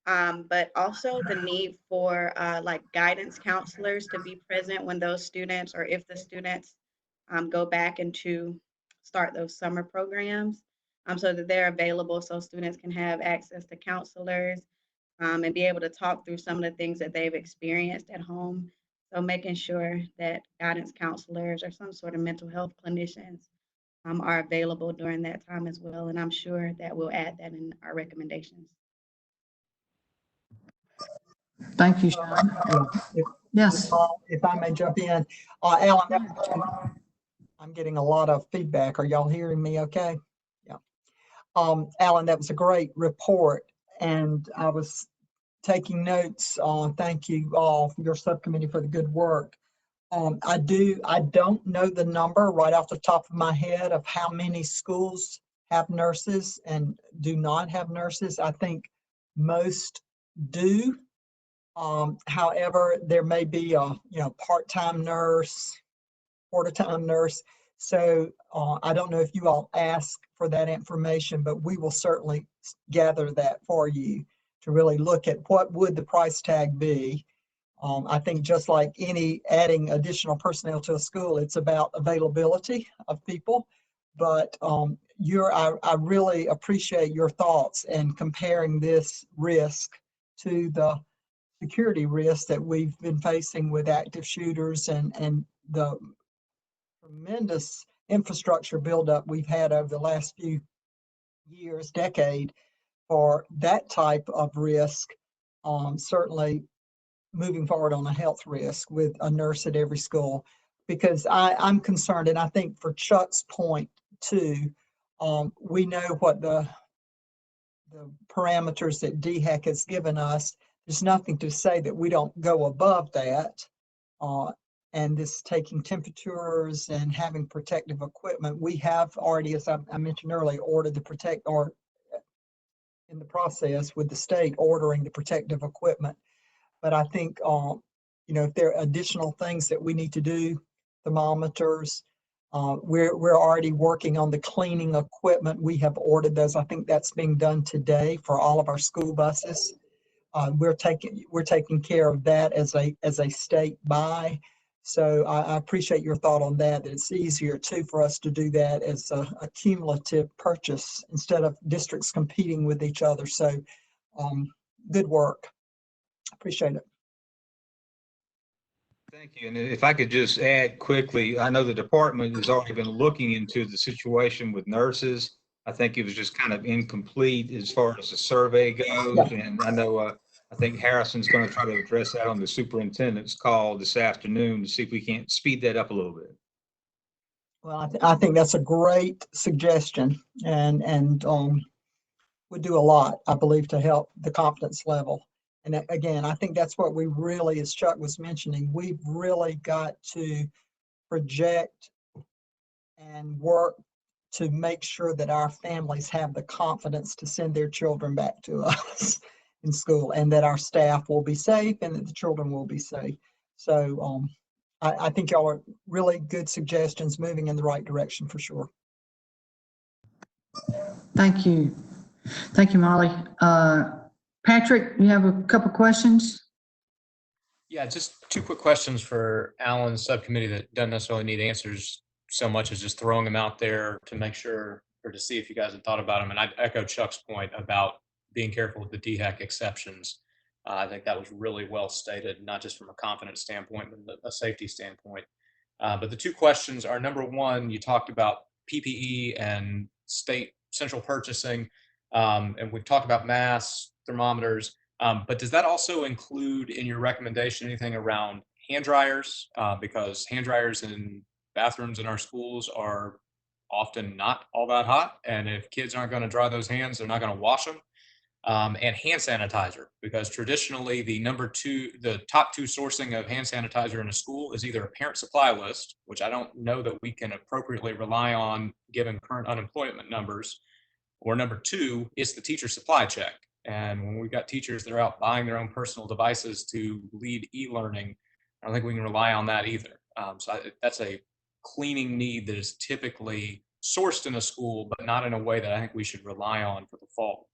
S10: but also the need for like guidance counselors to be present when those students, or if the students go back and to start those summer programs, so that they're available so students can have access to counselors and be able to talk through some of the things that they've experienced at home. So making sure that guidance counselors or some sort of mental health clinicians are available during that time as well. And I'm sure that we'll add that in our recommendations.
S2: Thank you, Sean. Yes.
S1: If I may jump in, Alan, I'm getting a lot of feedback. Are y'all hearing me okay? Yeah. Alan, that was a great report, and I was taking notes. Thank you all, your subcommittee, for the good work. I don't know the number right off the top of my head of how many schools have nurses and do not have nurses. I think most do. However, there may be a part-time nurse, quarter-time nurse. So I don't know if you all ask for that information, but we will certainly gather that for you to really look at what would the price tag be. I think just like any adding additional personnel to a school, it's about availability of people. But I really appreciate your thoughts and comparing this risk to the security risks that we've been facing with active shooters and the tremendous infrastructure buildup we've had over the last few years, decade, for that type of risk. Certainly moving forward on a health risk with a nurse at every school, because I'm concerned, and I think for Chuck's point too, we know what the parameters that DHEC has given us. There's nothing to say that we don't go above that. And this taking temperatures and having protective equipment, we have already, as I mentioned earlier, ordered the or in the process with the state ordering the protective equipment. But I think, if there are additional things that we need to do, thermometers, we're already working on the cleaning equipment. We have ordered those. I think that's being done today for all of our school buses. We're taking care of that as a state buy. So I appreciate your thought on that. It's easier too for us to do that as a cumulative purchase instead of districts competing with each other. So good work. Appreciate it.
S9: Thank you. And if I could just add quickly, I know the department has already been looking into the situation with nurses. I think it was just kind of incomplete as far as the survey goes. And I know, I think Harrison's going to try to address that on the superintendent's call this afternoon to see if we can't speed that up a little bit.
S1: Well, I think that's a great suggestion, and would do a lot, I believe, to help the confidence level. And again, I think that's what we really, as Chuck was mentioning, we've really got to project and work to make sure that our families have the confidence to send their children back to us in school, and that our staff will be safe and that the children will be safe. So I think y'all are really good suggestions, moving in the right direction for sure.
S2: Thank you. Thank you, Molly. Patrick, you have a couple questions?
S7: Yeah, just two quick questions for Alan's subcommittee that doesn't necessarily need answers so much as just throwing them out there to make sure, or to see if you guys had thought about them. And I echo Chuck's point about being careful with the DHEC exceptions. I think that was really well stated, not just from a confidence standpoint, but a safety standpoint. But the two questions are, number one, you talked about PPE and state central purchasing, and we've talked about masks, thermometers, but does that also include in your recommendation anything around hand dryers? Because hand dryers in bathrooms in our schools are often not all that hot, and if kids aren't going to dry those hands, they're not going to wash them. And hand sanitizer, because traditionally the top two sourcing of hand sanitizer in a school is either a parent supply list, which I don't know that we can appropriately rely on given current unemployment numbers, or number two, it's the teacher supply check. And when we've got teachers that are out buying their own personal devices to lead e-learning, I don't think we can rely on that either. So that's a cleaning need that is typically sourced in a school, but not in a way that I think we should rely on for the fall.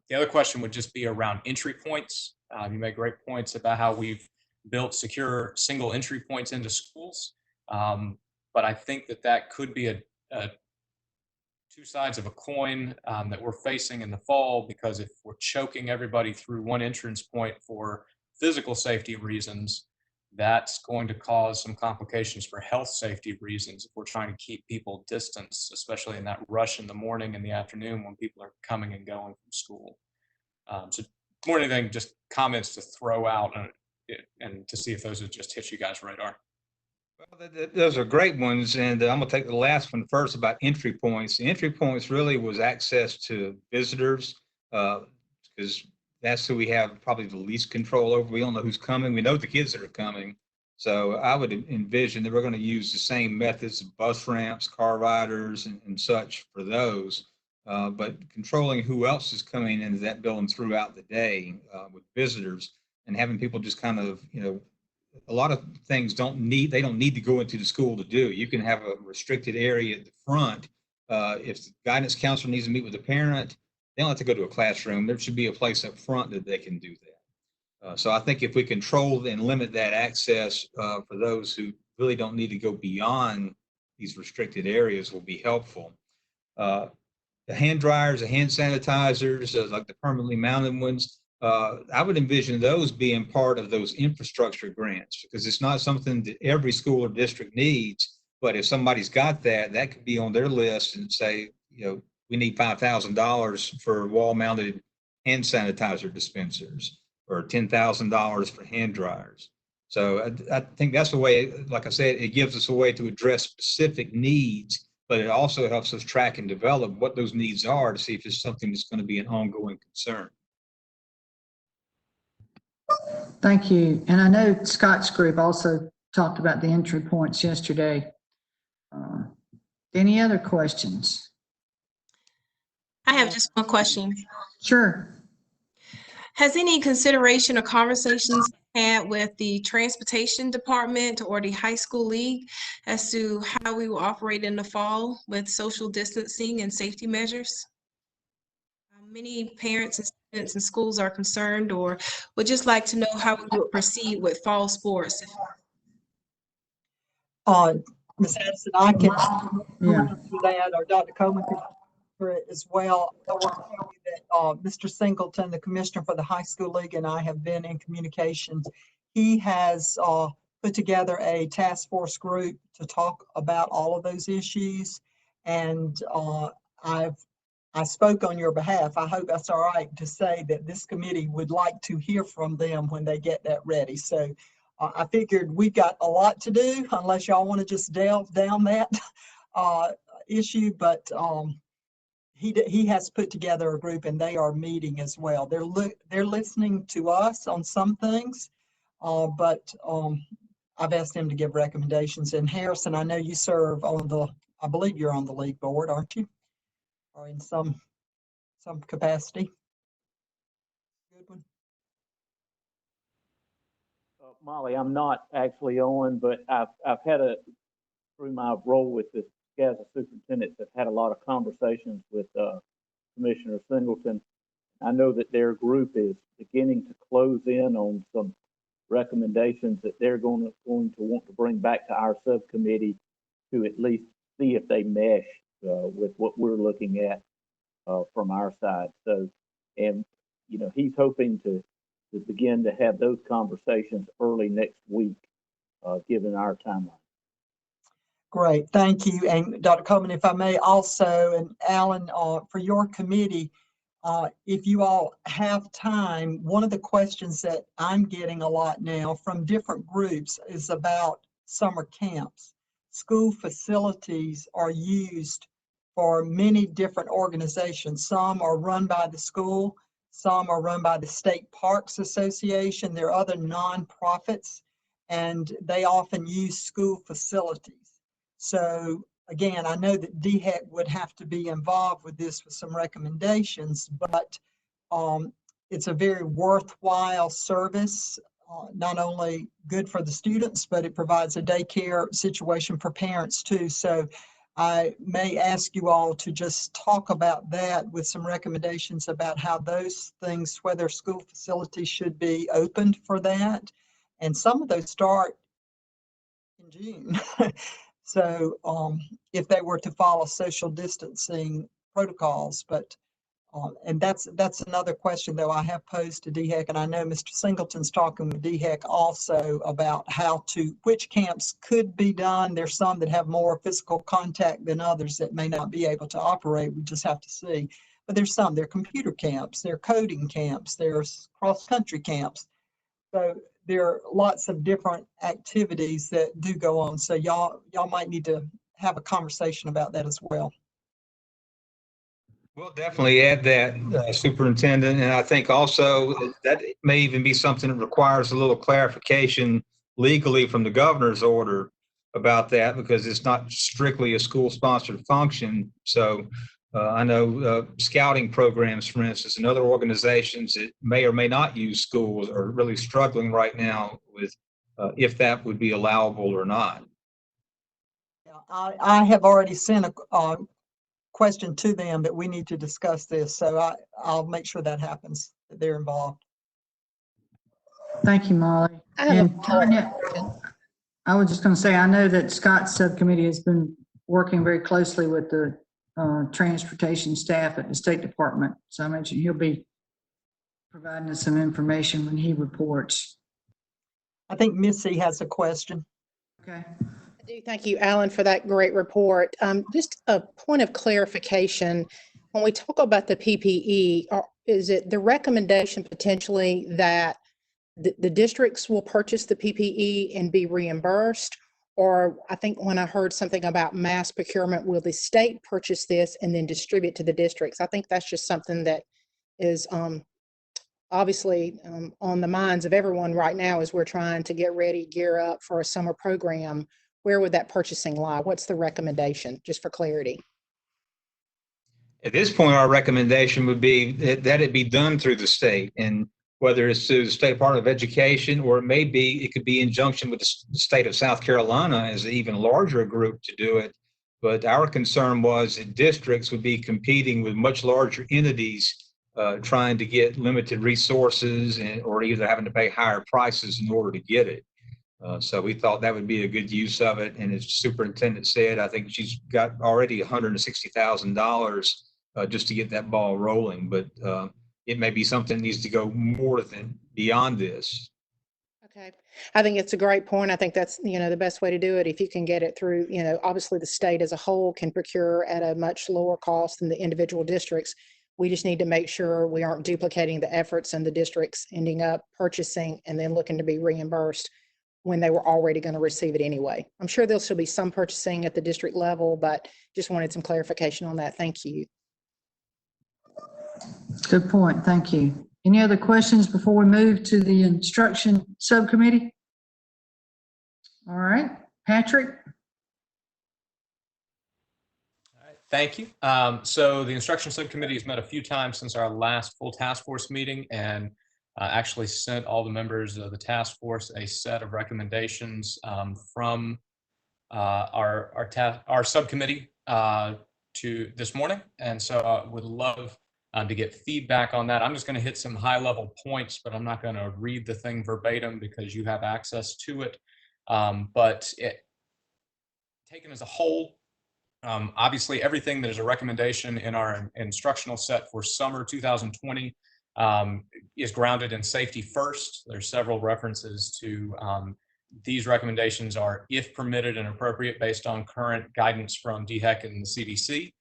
S7: The other question would just be around entry points. You made great points about how we've built secure single entry points into schools. But I think that could be a two sides of a coin that we're facing in the fall, because if we're choking everybody through one entrance point for physical safety reasons, that's going to cause some complications for health safety reasons if we're trying to keep people distanced, especially in that rush in the morning and the afternoon when people are coming and going from school. So more than anything, just comments to throw out and to see if those would just hit you guys' radar.
S9: Well, those are great ones, and I'm going to take the last one first about entry points. The entry points really was access to visitors, because that's who we have probably the least control over. We don't know who's coming. We know the kids that are coming. So I would envision that we're going to use the same methods of bus ramps, car riders, and such for those. But controlling who else is coming into that building throughout the day with visitors, and having people just kind of, a lot of things they don't need to go into the school to do. You can have a restricted area at the front. If the guidance counselor needs to meet with a parent, they don't have to go to a classroom. There should be a place up front that they can do that. So I think if we control and limit that access for those who really don't need to go beyond these restricted areas will be helpful. The hand dryers, the hand sanitizers, like the permanently mounted ones, I would envision those being part of those infrastructure grants, because it's not something that every school or district needs. But if somebody's got that, that could be on their list and say, we need $5,000 for wall-mounted hand sanitizer dispensers or $10,000 for hand dryers. So I think that's the way, like I said, it gives us a way to address specific needs, but it also helps us track and develop what those needs are to see if it's something that's going to be an ongoing concern.
S2: Thank you. And I know Scott's group also talked about the entry points yesterday. Any other questions?
S11: I have just one question.
S2: Sure.
S11: Has any consideration or conversations had with the transportation department or the high school league as to how we will operate in the fall with social distancing and safety measures? Many parents and students and schools are concerned or would just like to know how we would proceed with fall sports.
S1: Ms. Addison, I can
S2: Yeah.
S1: do that, or Dr. Coleman can for it as well. I want to tell you that Mr. Singleton, the commissioner for the high school league, and I have been in communications. He has put together a task force group to talk about all of those issues. And I spoke on your behalf. I hope that's all right to say that this committee would like to hear from them when they get that ready. So I figured we've got a lot to do unless y'all want to just delve down that issue. But he has put together a group and they are meeting as well. They're listening to us on some things, but I've asked them to give recommendations. And Harrison, I know you serve on I believe you're on the league board, aren't you? Or in some capacity. Good one.
S12: Molly, I'm not actually on, but I've had through my role with the SCASA superintendents, I've had a lot of conversations with Commissioner Singleton. I know that their group is beginning to close in on some recommendations that they're going to want to bring back to our subcommittee to at least see if they mesh with what we're looking at from our side. So, and he's hoping to begin to have those conversations early next week, given our timeline.
S1: Great, thank you. And Dr. Coleman, if I may also, and Alan, for your committee, if you all have time, one of the questions that I'm getting a lot now from different groups is about summer camps. School facilities are used for many different organizations. Some are run by the school, some are run by the State Parks Association. There are other nonprofits, and they often use school facilities. So again, I know that DHEC would have to be involved with this with some recommendations, but it's a very worthwhile service, not only good for the students, but it provides a daycare situation for parents too. So I may ask you all to just talk about that with some recommendations about how those things, whether school facilities should be opened for that. And some of those start in June. So if they were to follow social distancing protocols, but and that's another question though I have posed to DHEC, and I know Mr. Singleton's talking with DHEC also about which camps could be done. There's some that have more physical contact than others that may not be able to operate. We just have to see. But there's some, there are computer camps, there are coding camps, there's cross-country camps. So there are lots of different activities that do go on. So y'all might need to have a conversation about that as well.
S9: We'll definitely add that, Superintendent. And I think also that may even be something that requires a little clarification legally from the governor's order about that, because it's not strictly a school-sponsored function. So I know scouting programs, for instance, and other organizations that may or may not use schools are really struggling right now with if that would be allowable or not.
S1: Yeah, I have already sent a question to them that we need to discuss this, so I'll make sure that happens, that they're involved.
S2: Thank you, Molly.
S13: I have a
S2: And Tanya, I was just going to say, I know that Scott's subcommittee has been working very closely with the transportation staff at the State Department. So I mentioned he'll be providing us some information when he reports.
S1: I think Missy has a question.
S2: Okay.
S13: I do thank you, Alan, for that great report. Just a point of clarification. When we talk about the PPE, is it the recommendation potentially that the districts will purchase the PPE and be reimbursed? Or I think when I heard something about mass procurement, will the state purchase this and then distribute to the districts? I think that's just something that is obviously on the minds of everyone right now as we're trying to get ready, gear up for a summer program. Where would that purchasing lie? What's the recommendation, just for clarity?
S9: At this point, our recommendation would be that it be done through the state, and whether it's through the State Department of Education, or it could be in conjunction with the state of South Carolina as an even larger group to do it. But our concern was that districts would be competing with much larger entities trying to get limited resources or either having to pay higher prices in order to get it. So we thought that would be a good use of it. And as the superintendent said, I think she's got already $160,000 just to get that ball rolling. But it may be something that needs to go more than beyond this.
S13: Okay. I think it's a great point. I think that's, the best way to do it. If you can get it through, obviously the state as a whole can procure at a much lower cost than the individual districts. We just need to make sure we aren't duplicating the efforts and the districts ending up purchasing and then looking to be reimbursed when they were already going to receive it anyway. I'm sure there'll still be some purchasing at the district level, but just wanted some clarification on that. Thank you.
S2: Good point. Thank you. Any other questions before we move to the instruction subcommittee? All right, Patrick.
S7: All right, thank you. So the instruction subcommittee has met a few times since our last full task force meeting, and actually sent all the members of the task force a set of recommendations from our subcommittee to this morning. And so I would love to get feedback on that. I'm just going to hit some high level points, but I'm not going to read the thing verbatim because you have access to it. But taken as a whole, obviously everything that is a recommendation in our instructional set for summer 2020 is grounded in safety first. There's several references to these recommendations are if permitted and appropriate based on current guidance from DHEC and the CDC.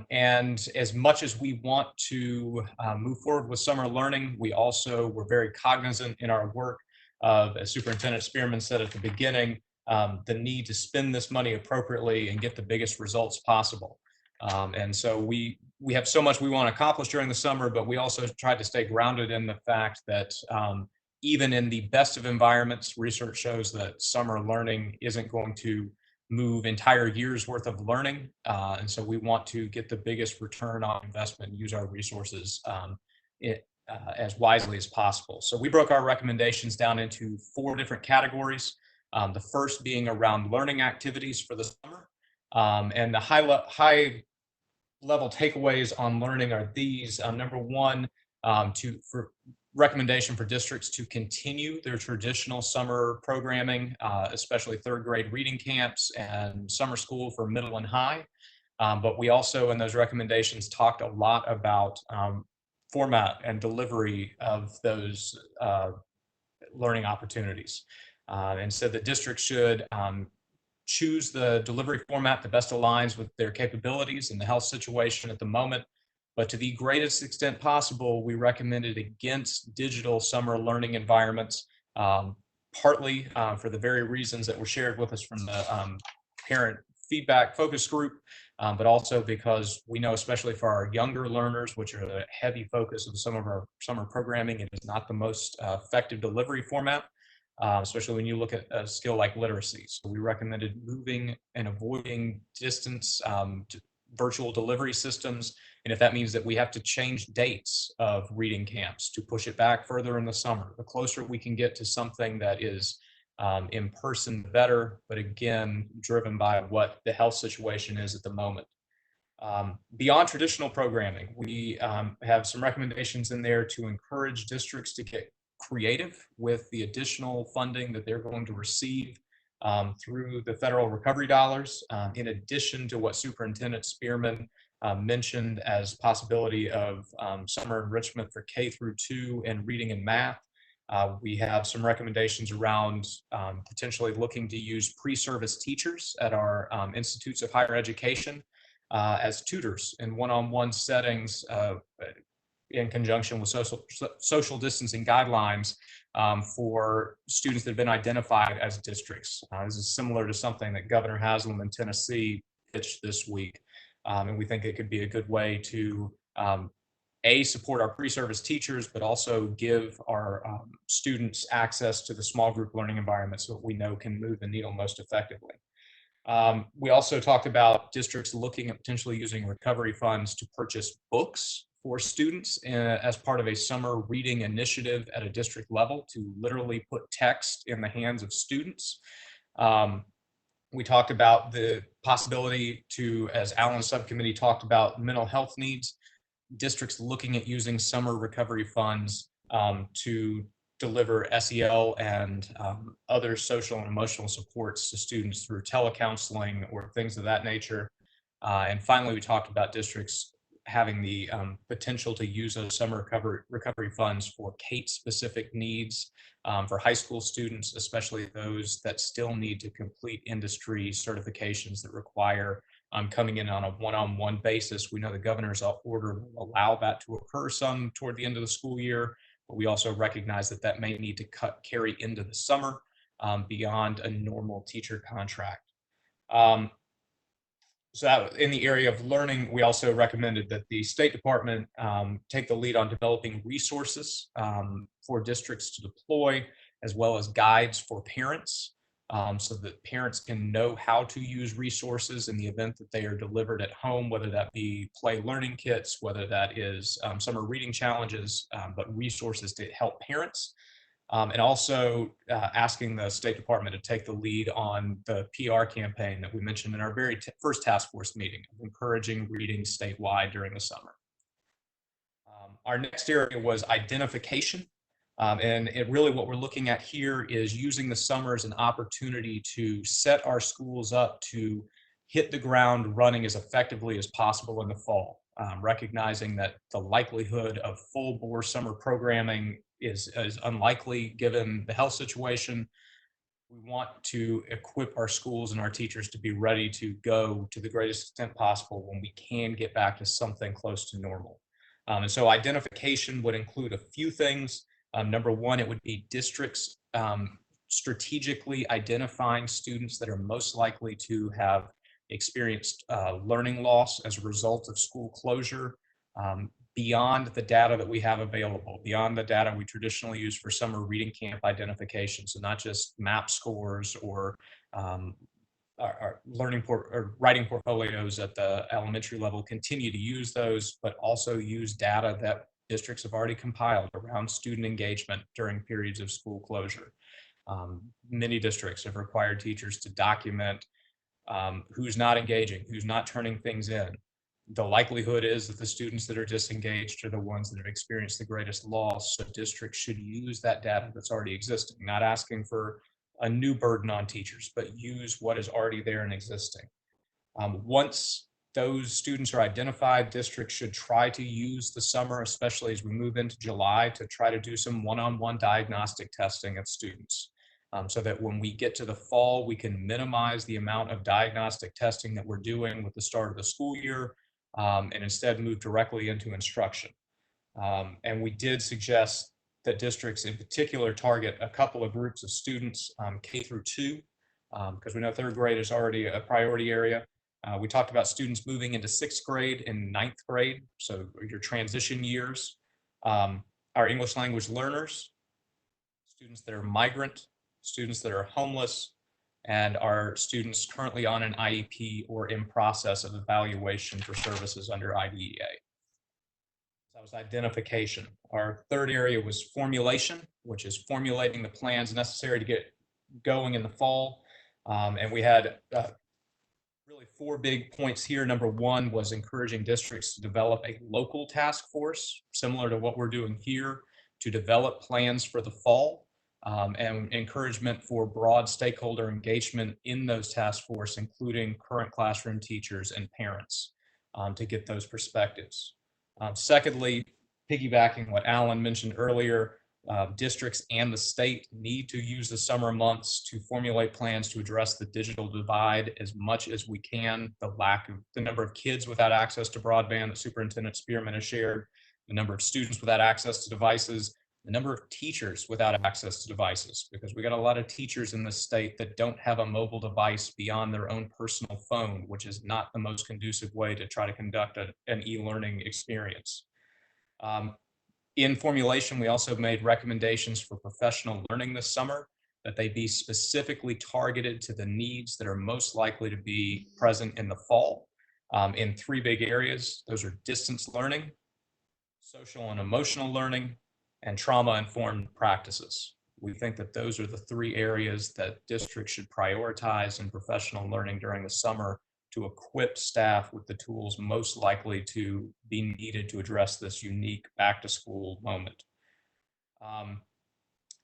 S7: And as much as we want to move forward with summer learning, we also were very cognizant in our work of, as Superintendent Spearman said at the beginning, the need to spend this money appropriately and get the biggest results possible. And so we have so much we want to accomplish during the summer, but we also tried to stay grounded in the fact that even in the best of environments, research shows that summer learning isn't going to move entire years worth of learning. And so we want to get the biggest return on investment and use our resources as wisely as possible. So we broke our recommendations down into 4 different categories. The first being around learning activities for the summer. And the high level takeaways on learning are these. Number 1, for recommendation for districts to continue their traditional summer programming, especially 3rd grade reading camps and summer school for middle and high. But we also in those recommendations talked a lot about format and delivery of those learning opportunities. And so the district should choose the delivery format that best aligns with their capabilities and the health situation at the moment. But to the greatest extent possible, we recommended against digital summer learning environments, partly for the very reasons that were shared with us from the parent feedback focus group, but also because we know, especially for our younger learners, which are the heavy focus of some of our summer programming, it is not the most effective delivery format. Especially when you look at a skill like literacy. So we recommended moving and avoiding distance to virtual delivery systems. And if that means that we have to change dates of reading camps to push it back further in the summer, the closer we can get to something that is in person better, but again, driven by what the health situation is at the moment. Beyond traditional programming, we have some recommendations in there to encourage districts to get creative with the additional funding that they're going to receive through the federal recovery dollars, in addition to what Superintendent Spearman mentioned as possibility of summer enrichment for K through 2 and reading and math. We have some recommendations around potentially looking to use pre-service teachers at our institutes of higher education as tutors in one-on-one settings in conjunction with social distancing guidelines for students that have been identified as districts. This is similar to something that Governor Haslam in Tennessee pitched this week. And we think it could be a good way to support our pre-service teachers, but also give our students access to the small group learning environments that we know can move the needle most effectively. We also talked about districts looking at potentially using recovery funds to purchase books for students as part of a summer reading initiative at a district level to literally put text in the hands of students. We talked about the possibility to, as Alan's subcommittee talked about, mental health needs, districts looking at using summer recovery funds to deliver SEL and other social and emotional supports to students through telecounseling or things of that nature. And finally, we talked about districts having the potential to use those summer recovery funds for CATE-specific needs for high school students, especially those that still need to complete industry certifications that require coming in on a one-on-one basis. We know the governor's order will allow that to occur some toward the end of the school year, but we also recognize that that may need to carry into the summer beyond a normal teacher contract. So that, in the area of learning, we also recommended that the State Department take the lead on developing resources for districts to deploy, as well as guides for parents, so that parents can know how to use resources in the event that they are delivered at home, whether that be play learning kits, whether that is summer reading challenges, but resources to help parents. And also asking the State Department to take the lead on the PR campaign that we mentioned in our very first task force meeting, encouraging reading statewide during the summer. Our next area was identification. And really what we're looking at here is using the summer as an opportunity to set our schools up to hit the ground running as effectively as possible in the fall, recognizing that the likelihood of full bore summer programming is unlikely given the health situation. We want to equip our schools and our teachers to be ready to go to the greatest extent possible when we can get back to something close to normal. And so identification would include a few things. Number one, it would be districts strategically identifying students that are most likely to have experienced learning loss as a result of school closure, beyond the data that we have available, beyond the data we traditionally use for summer reading camp identification. So not just MAP scores or our learning or writing portfolios at the elementary level, continue to use those, but also use data that districts have already compiled around student engagement during periods of school closure. Many districts have required teachers to document who's not engaging, who's not turning things in. The likelihood is that the students that are disengaged are the ones that have experienced the greatest loss. So districts should use that data that's already existing, not asking for a new burden on teachers, but use what is already there and existing. Once those students are identified, districts should try to use the summer, especially as we move into July, to try to do some one-on-one diagnostic testing of students. So that when we get to the fall, we can minimize the amount of diagnostic testing that we're doing with the start of the school year, and instead move directly into instruction. And we did suggest that districts in particular target a couple of groups of students, K through 2, because we know third grade is already a priority area. We talked about students moving into 6th grade and 9th grade, so your transition years. Our English language learners, students that are migrant, students that are homeless, and our students currently on an IEP or in process of evaluation for services under IDEA. That was identification. Our third area was formulation, which is formulating the plans necessary to get going in the fall. And we had really 4 big points here. Number 1 was encouraging districts to develop a local task force, similar to what we're doing here, to develop plans for the fall, and encouragement for broad stakeholder engagement in those task force, including current classroom teachers and parents, to get those perspectives. Secondly, piggybacking what Alan mentioned earlier, districts and the state need to use the summer months to formulate plans to address the digital divide as much as we can. The number of kids without access to broadband that Superintendent Spearman has shared, the number of students without access to devices, the number of teachers without access to devices, because we got a lot of teachers in this state that don't have a mobile device beyond their own personal phone, which is not the most conducive way to try to conduct an e-learning experience. In formulation, we also made recommendations for professional learning this summer, that they be specifically targeted to the needs that are most likely to be present in the fall, in 3 big areas. Those are distance learning, social and emotional learning, and trauma-informed practices. We think that those are the 3 areas that districts should prioritize in professional learning during the summer to equip staff with the tools most likely to be needed to address this unique back-to-school moment.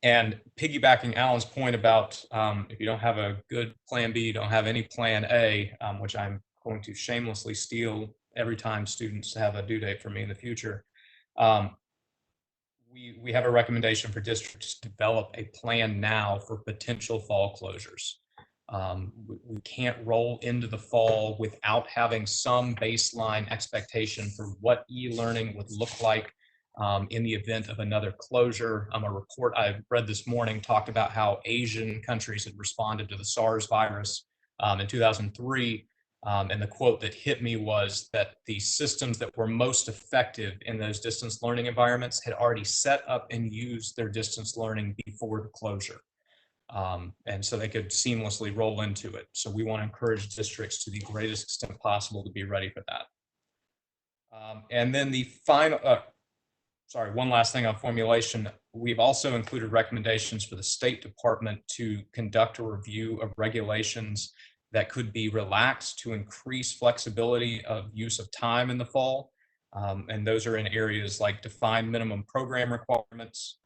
S7: And piggybacking Alan's point about if you don't have a good plan B, you don't have any plan A, which I'm going to shamelessly steal every time students have a due date for me in the future. We have a recommendation for districts to develop a plan now for potential fall closures. We can't roll into the fall without having some baseline expectation for what e-learning would look like in the event of another closure. A report I read this morning talked about how Asian countries had responded to the SARS virus in 2003. And the quote that hit me was that the systems that were most effective in those distance learning environments had already set up and used their distance learning before the closure. And so they could seamlessly roll into it. So we want to encourage districts to the greatest extent possible to be ready for that. And then the final, one last thing on formulation. We've also included recommendations for the State Department to conduct a review of regulations that could be relaxed to increase flexibility of use of time in the fall. And those are in areas like defined minimum program requirements,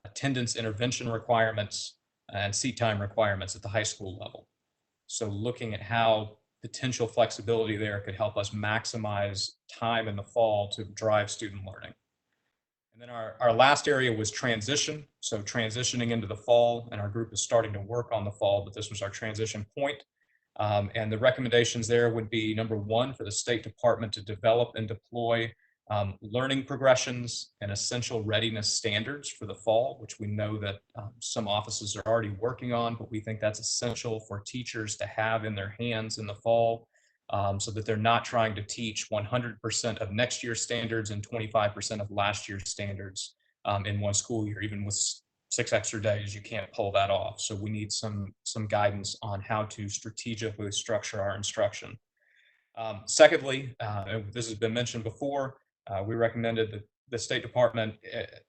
S7: attendance intervention requirements, and seat time requirements at the high school level. So looking at how potential flexibility there could help us maximize time in the fall to drive student learning. And then our last area was transition. So transitioning into the fall, and our group is starting to work on the fall, but this was our transition point. And the recommendations there would be, number 1, for the State Department to develop and deploy learning progressions and essential readiness standards for the fall, which we know that some offices are already working on, but we think that's essential for teachers to have in their hands in the fall, so that they're not trying to teach 100% of next year's standards and 25% of last year's standards in one school year. Even with 6 extra days, you can't pull that off. So we need some guidance on how to strategically structure our instruction. Secondly, this has been mentioned before, we recommended that the State Department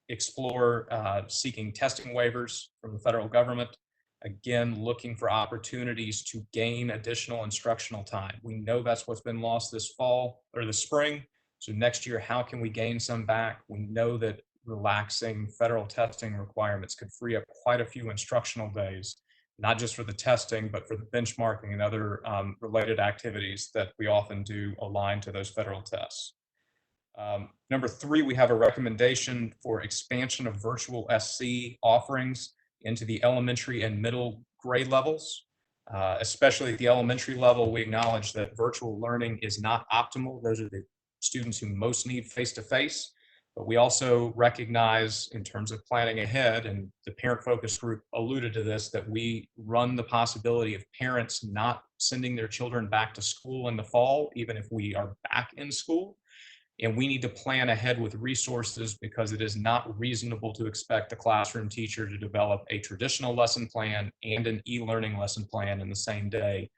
S7: explore seeking testing waivers from the federal government. Again, looking for opportunities to gain additional instructional time. We know that's what's been lost this fall or this spring. So next year, how can we gain some back? We know that relaxing federal testing requirements could free up quite a few instructional days, not just for the testing, but for the benchmarking and other related activities that we often do align to those federal tests. Number 3, we have a recommendation for expansion of virtual SC offerings into the elementary and middle grade levels. Especially at the elementary level, we acknowledge that virtual learning is not optimal. Those are the students who most need face-to-face. But we also recognize, in terms of planning ahead, and the parent focus group alluded to this, that we run the possibility of parents not sending their children back to school in the fall, even if we are back in school. And we need to plan ahead with resources, because it is not reasonable to expect the classroom teacher to develop a traditional lesson plan and an e-learning lesson plan in the same day.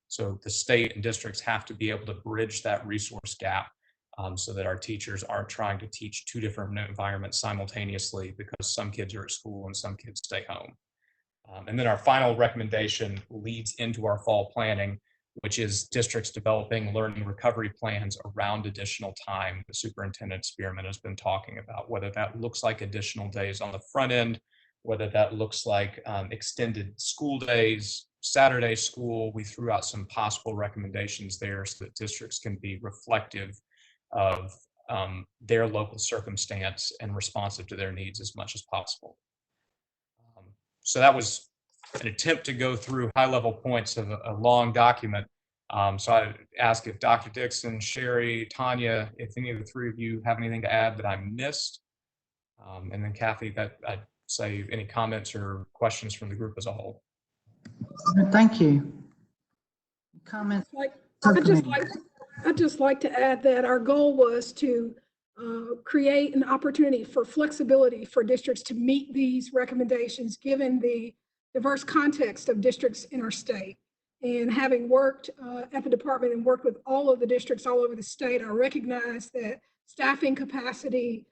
S7: So the state and districts have to be able to bridge that resource gap, so that our teachers aren't trying to teach 2 different environments simultaneously, because some kids are at school and some kids stay home. And then our final recommendation leads into our fall planning, which is districts developing learning recovery plans around additional time. The Superintendent Spearman has been talking about whether that looks like additional days on the front end, whether that looks like extended school days, Saturday school. We threw out some possible recommendations there so that districts can be reflective of their local circumstance and responsive to their needs as much as possible. So that was an attempt to go through high-level points of a long document. So I ask if Dr. Dixon, Sherry, Tanya, if any of the three of you have anything to add that I missed. And then Kathy, that I'd say any comments or questions from the group as a whole.
S2: Thank you. Comments?
S14: I'd just like to add that our goal was to create an opportunity for flexibility for districts to meet these recommendations, given the diverse context of districts in our state. And having worked at the department and worked with all of the districts all over the state, I recognize that staffing capacity,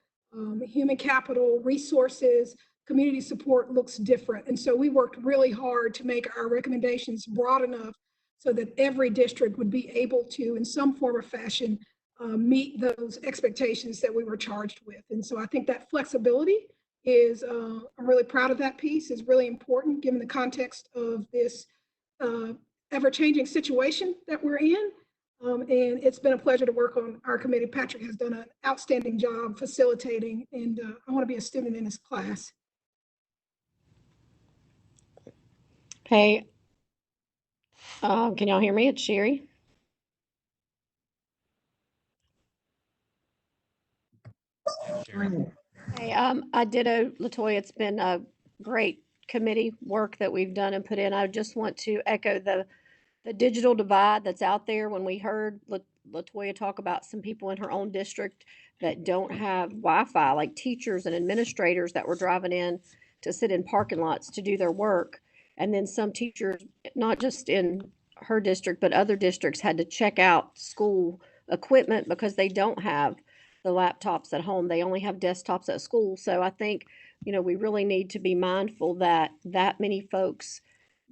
S14: human capital, resources, community support looks different. And so we worked really hard to make our recommendations broad enough so that every district would be able to, in some form or fashion, meet those expectations that we were charged with. And so I think that flexibility is, I'm really proud of that piece, is really important given the context of this ever-changing situation that we're in. And it's been a pleasure to work on our committee. Patrick has done an outstanding job facilitating, and I want to be a student in his class.
S15: Hey, can y'all hear me? It's Sherry. Hey, I ditto Latoya. It's been a great committee work that we've done and put in. I just want to echo the digital divide that's out there. When we heard Latoya talk about some people in her own district that don't have Wi-Fi, like teachers and administrators that were driving in to sit in parking lots to do their work. And then some teachers, not just in her district, but other districts, had to check out school equipment because they don't have the laptops at home. They only have desktops at school. So I think, we really need to be mindful that many folks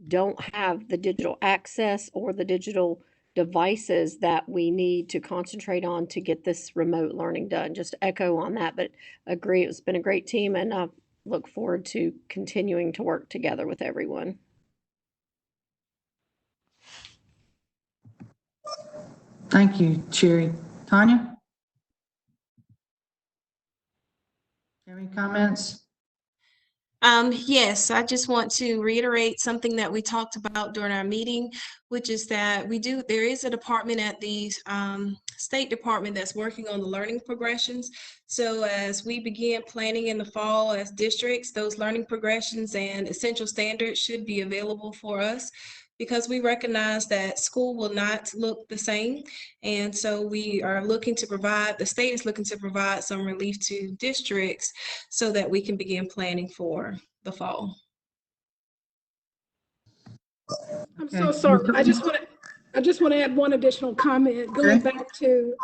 S15: don't have the digital access or the digital devices that we need to concentrate on to get this remote learning done. Just echo on that, but agree, it's been a great team, and I look forward to continuing to work together with everyone.
S2: Thank you, Sherry. Tanya? Have any comments?
S11: Yes, I just want to reiterate something that we talked about during our meeting, which is that there is a department at the State Department that's working on the learning progressions. So as we begin planning in the fall as districts, those learning progressions and essential standards should be available for us, because we recognize that school will not look the same. And so we are looking to provide, the state is looking to provide some relief to districts so that we can begin planning for the fall.
S14: I'm so sorry. I just want to add one additional comment, going back to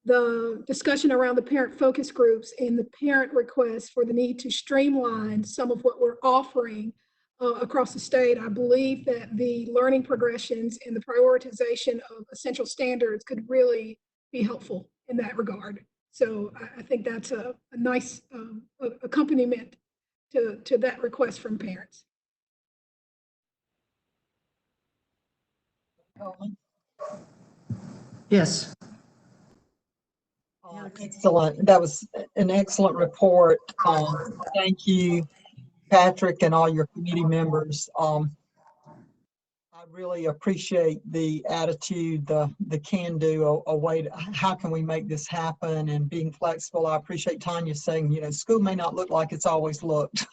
S14: the discussion around the parent focus groups and the parent requests for the need to streamline some of what we're offering across the state. I believe that the learning progressions and the prioritization of essential standards could really be helpful in that regard. So I think that's a nice accompaniment to that request from parents.
S2: Yes.
S1: Excellent. That was an excellent report. Thank you, Patrick, and all your committee members. I really appreciate the attitude, the can-do, a way to, how can we make this happen, and being flexible. I appreciate Tanya saying, school may not look like it's always looked.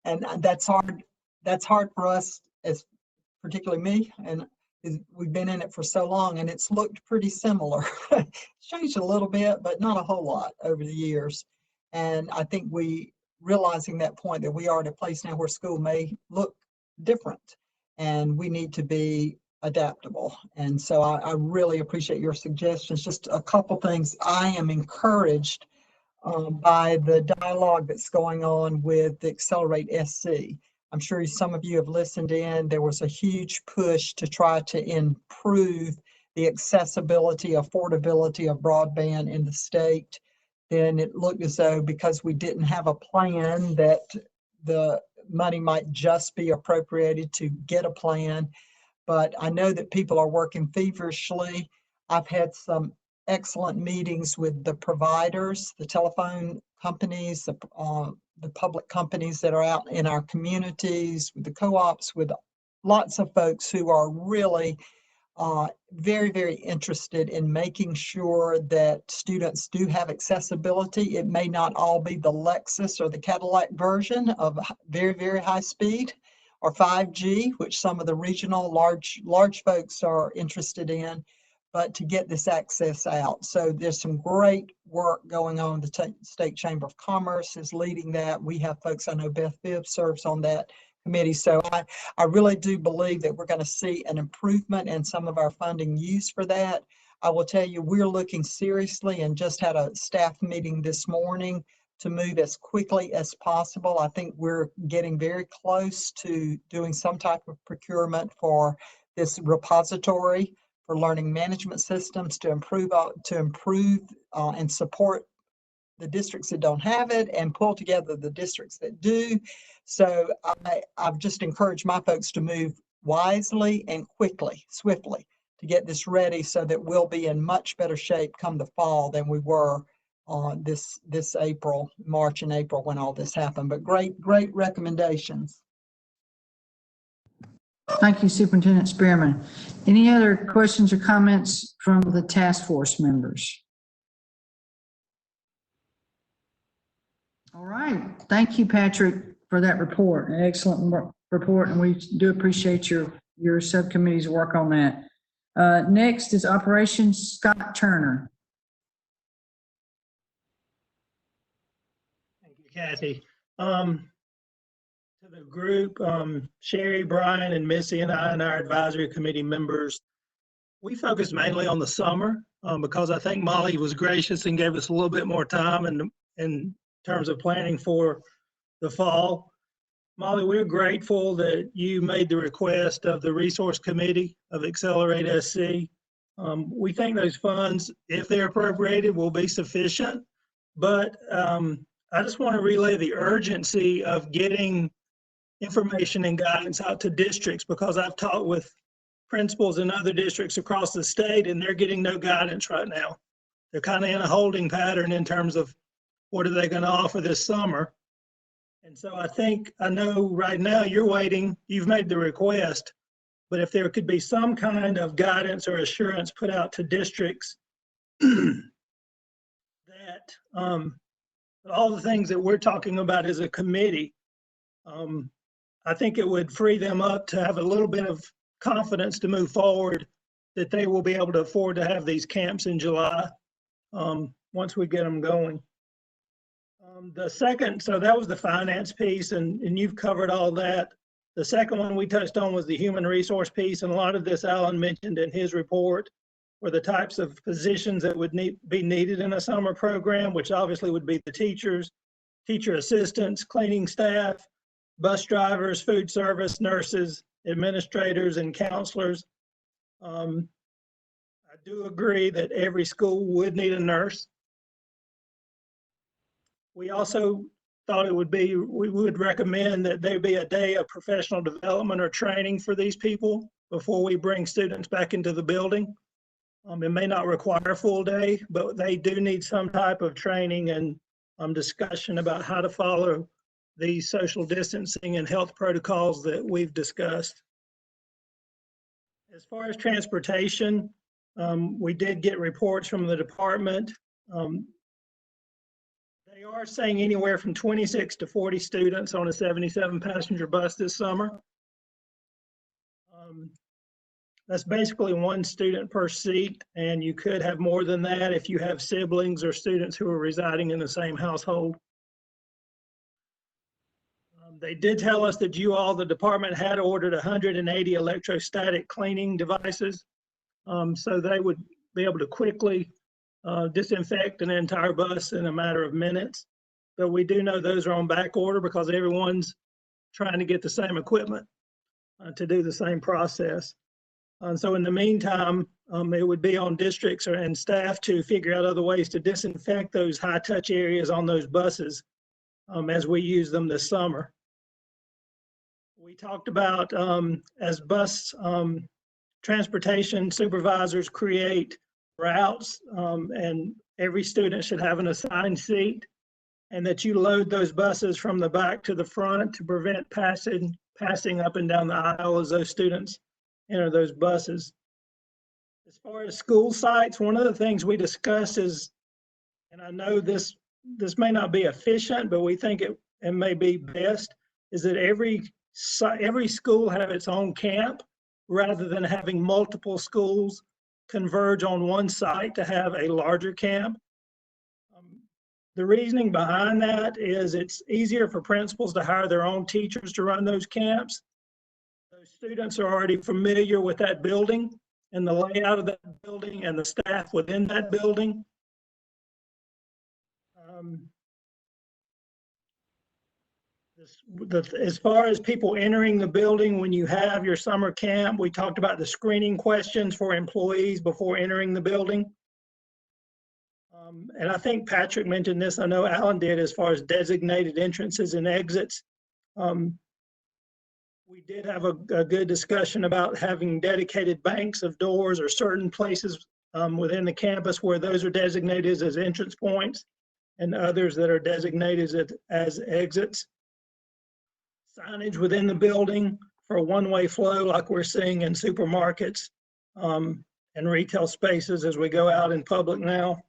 S1: And that's hard. That's hard for us, as particularly me, and we've been in it for so long, and it's looked pretty similar. It's changed a little bit, but not a whole lot over the years. And I think realizing that point, that we are at a place now where school may look different, and we need to be adaptable. And so I really appreciate your suggestions. Just a couple things. I am encouraged by the dialogue that's going on with the Accelerate SC. I'm sure some of you have listened in. There was a huge push to try to improve the accessibility, affordability of broadband in the state. Then it looked as though because we didn't have a plan that the money might just be appropriated to get a plan. But I know that people are working feverishly. I've had some excellent meetings with the providers, the telephone companies, the public companies that are out in our communities, with the co-ops, with lots of folks who are really very, very interested in making sure that students do have accessibility. It may not all be the Lexus or the Cadillac version of very, very high speed or 5G, which some of the regional large folks are interested in, but to get this access out. So there's some great work going on. The State Chamber of Commerce is leading that. We have folks, I know Beth Bibb serves on that committee. So I really do believe that we're going to see an improvement in some of our funding used for that. I will tell you, we're looking seriously and just had a staff meeting this morning to move as quickly as possible. I think we're getting very close to doing some type of procurement for this repository for learning management systems to improve and support the districts that don't have it and pull together the districts that do. So I've just encouraged my folks to move wisely and quickly, swiftly, to get this ready so that we'll be in much better shape come the fall than we were this April, March and April when all this happened. But great recommendations.
S2: Thank you, Superintendent Spearman. Any other questions or comments from the task force members? All right. Thank you, Patrick, for that report. An excellent report, and we do appreciate your subcommittee's work on that. Next is Operations Scott Turner.
S8: Thank you, Kathy. To the group, Sherry, Brian, and Missy, and I, and our advisory committee members, we focused mainly on the summer because I think Molly was gracious and gave us a little bit more time in terms of planning for the fall. Molly, we're grateful that you made the request of the resource committee of Accelerate SC. We think those funds, if they're appropriated, will be sufficient, but I just want to relay the urgency of getting information and guidance out to districts, because I've talked with principals in other districts across the state and they're getting no guidance right now. They're kind of in a holding pattern in terms of what are they going to offer this summer. And so I know right now you're waiting, you've made the request, but if there could be some kind of guidance or assurance put out to districts that all the things that we're talking about as a committee, I think it would free them up to have a little bit of confidence to move forward, that they will be able to afford to have these camps in July once we get them going. The second, so that was the finance piece, and you've covered all that. The second one we touched on was the human resource piece, and a lot of this Alan mentioned in his report were the types of positions that would be needed in a summer program, which obviously would be the teachers, teacher assistants, cleaning staff, bus drivers, food service, nurses, administrators, and counselors. I do agree that every school would need a nurse. We also thought we would recommend that there be a day of professional development or training for these people before we bring students back into the building. It may not require a full day, but they do need some type of training and discussion about how to follow these social distancing and health protocols that we've discussed. As far as transportation, we did get reports from the department. They are saying anywhere from 26 to 40 students on a 77 passenger bus this summer. That's basically one student per seat, and you could have more than that if you have siblings or students who are residing in the same household. They did tell us that the department had ordered 180 electrostatic cleaning devices, so they would be able to quickly disinfect an entire bus in a matter of minutes. But we do know those are on back order because everyone's trying to get the same equipment to do the same process. And so in the meantime, it would be on districts and staff to figure out other ways to disinfect those high-touch areas on those buses as we use them this summer. We talked about as bus transportation supervisors create routes, and every student should have an assigned seat, and that you load those buses from the back to the front to prevent passing up and down the aisle as those students enter those buses. As far as school sites, one of the things we discussed is, and I know this may not be efficient, but we think it may be best, is that every school have its own camp rather than having multiple schools converge on one site to have a larger camp. The reasoning behind that is it's easier for principals to hire their own teachers to run those camps. Those students are already familiar with that building and the layout of that building and the staff within that building. As far as people entering the building, when you have your summer camp, we talked about the screening questions for employees before entering the building. And I think Patrick mentioned this, I know Alan did, as far as designated entrances and exits. We did have a good discussion about having dedicated banks of doors or certain places within the campus where those are designated as entrance points and others that are designated as exits. Signage within the building for a one-way flow like we're seeing in supermarkets and retail spaces as we go out in public now.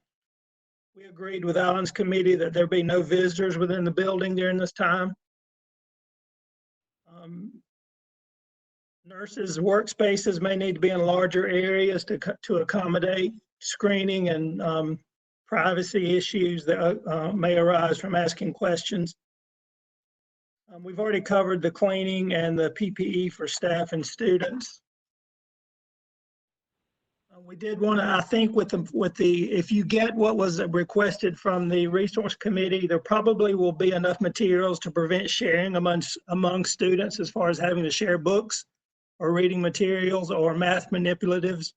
S8: We agreed with Alan's committee that there be no visitors within the building during this time. Nurses' workspaces may need to be in larger areas to accommodate screening and privacy issues that may arise from asking questions. We've already covered the cleaning and the PPE for staff and students. We did want to, I think if you get what was requested from the resource committee, there probably will be enough materials to prevent sharing among students as far as having to share books or reading materials or math manipulatives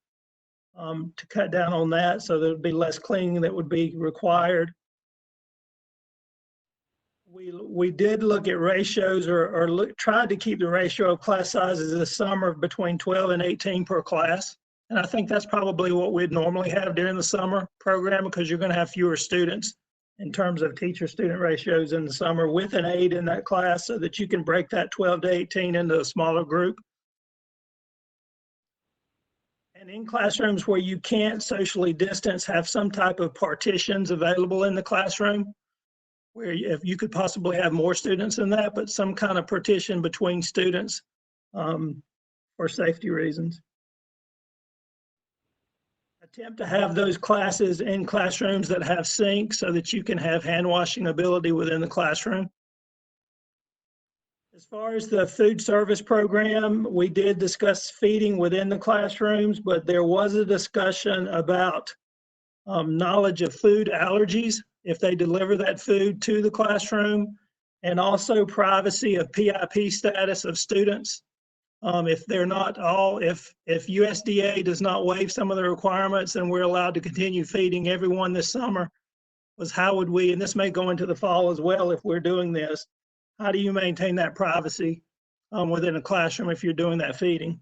S8: to cut down on that, so there would be less cleaning that would be required. We did look at ratios or tried to keep the ratio of class sizes this summer between 12 and 18 per class. And I think that's probably what we'd normally have during the summer program, because you're going to have fewer students in terms of teacher-student ratios in the summer with an aide in that class, so that you can break that 12 to 18 into a smaller group. And in classrooms where you can't socially distance, have some type of partitions available in the classroom, where if you could possibly have more students than that, but some kind of partition between students for safety reasons. Attempt to have those classes in classrooms that have sinks so that you can have hand washing ability within the classroom. As far as the food service program, we did discuss feeding within the classrooms, but there was a discussion about knowledge of food allergies if they deliver that food to the classroom, and also privacy of PIP status of students. If they're not all, if USDA does not waive some of the requirements and we're allowed to continue feeding everyone this summer, was how would we, and this may go into the fall as well if we're doing this, how do you maintain that privacy within a classroom if you're doing that feeding?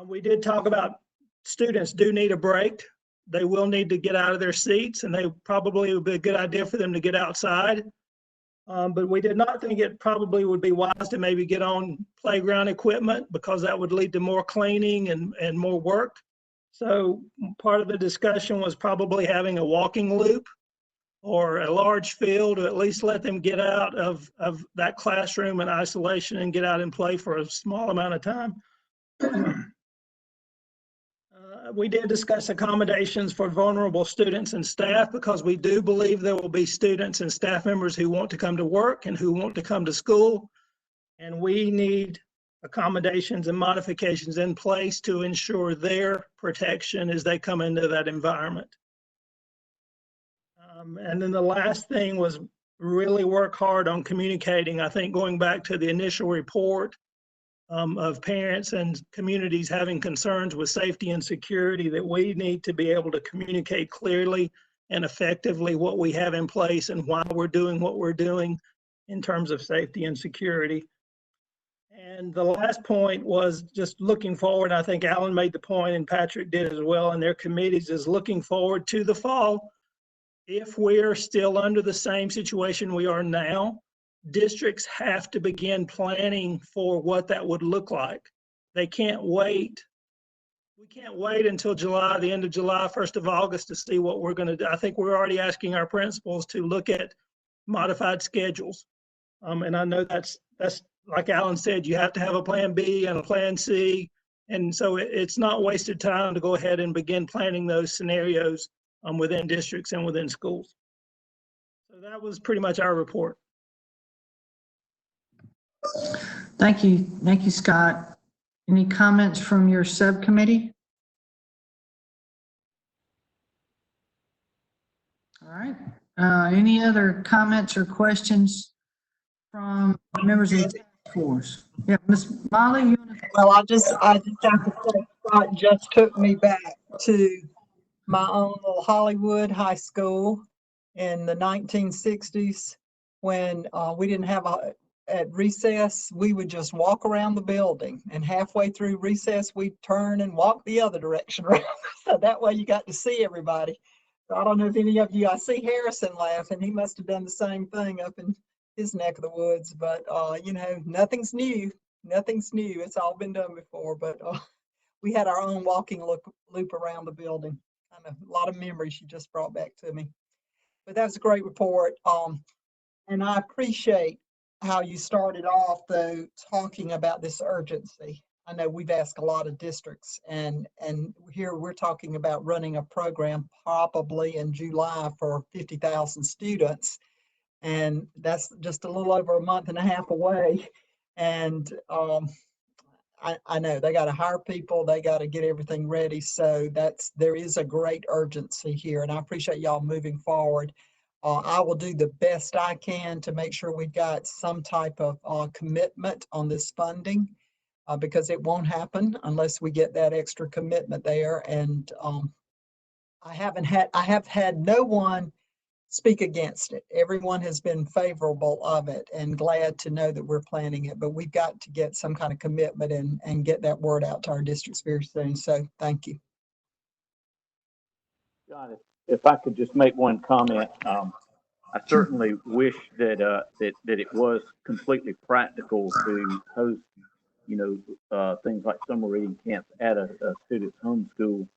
S8: We did talk about students do need a break. They will need to get out of their seats, and they probably would be a good idea for them to get outside. But we did not think it probably would be wise to maybe get on playground equipment, because that would lead to more cleaning and more work. So part of the discussion was probably having a walking loop or a large field, to at least let them get out of that classroom in isolation and get out and play for a small amount of time. We did discuss accommodations for vulnerable students and staff, because we do believe there will be students and staff members who want to come to work and who want to come to school. And we need accommodations and modifications in place to ensure their protection as they come into that environment. And then the last thing was really work hard on communicating. I think going back to the initial report of parents and communities having concerns with safety and security, that we need to be able to communicate clearly and effectively what we have in place and why we're doing what we're doing in terms of safety and security. And the last point was just looking forward. I think Alan made the point and Patrick did as well, and their committees is looking forward to the fall. If we're still under the same situation we are now, districts have to begin planning for what that would look like. They can't wait. We can't wait until July, the end of July, 1st of August to see what we're going to do. I think we're already asking our principals to look at modified schedules. And I know that's like Alan said, you have to have a plan B and a plan C. And so it's not wasted time to go ahead and begin planning those scenarios within districts and within schools. So that was pretty much our report.
S2: Thank you. Thank you, Scott. Any comments from your subcommittee? All right. Any other comments or questions from members of the task force? Yeah, Ms. Molly, you want to?
S1: Well, I just have to say, Scott just took me back to my own little Hollywood high school in the 1960s when we didn't have at recess, we would just walk around the building, and halfway through recess, we'd turn and walk the other direction around. So that way you got to see everybody. So I don't know if any of you, I see Harrison laughing. He must have done the same thing up in his neck of the woods, but you know, nothing's new. Nothing's new. It's all been done before, but we had our own walking loop around the building. I know, a lot of memories you just brought back to me. But that was a great report. And I appreciate how you started off, though, talking about this urgency. I know we've asked a lot of districts, and here we're talking about running a program probably in July for 50,000 students. And that's just a little over a month and a half away. And I know they got to hire people, they got to get everything ready. So there is a great urgency here, and I appreciate y'all moving forward. I will do the best I can to make sure we've got some type of commitment on this funding because it won't happen unless we get that extra commitment there. And I have had no one speak against it. Everyone has been favorable of it and glad to know that we're planning it, but we've got to get some kind of commitment and get that word out to our districts very soon. So thank you.
S12: John, if I could just make one comment, I certainly wish that that it was completely practical to host, things like summer reading camps at a student's home school.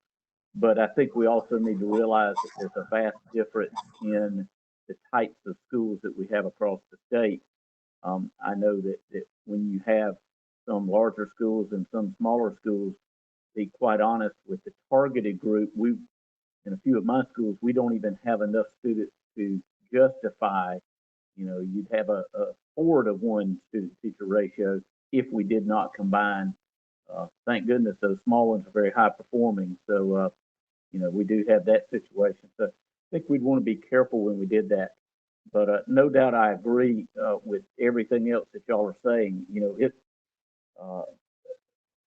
S12: But I think we also need to realize that there's a vast difference in the types of schools that we have across the state. I know that when you have some larger schools and some smaller schools, to be quite honest, with the targeted group, in a few of my schools, we don't even have enough students to justify, you'd have a 4-to-1 student-teacher ratio if we did not combine. Thank goodness those small ones are very high performing. So, we do have that situation. So I think we'd want to be careful when we did that. But no doubt I agree with everything else that y'all are saying.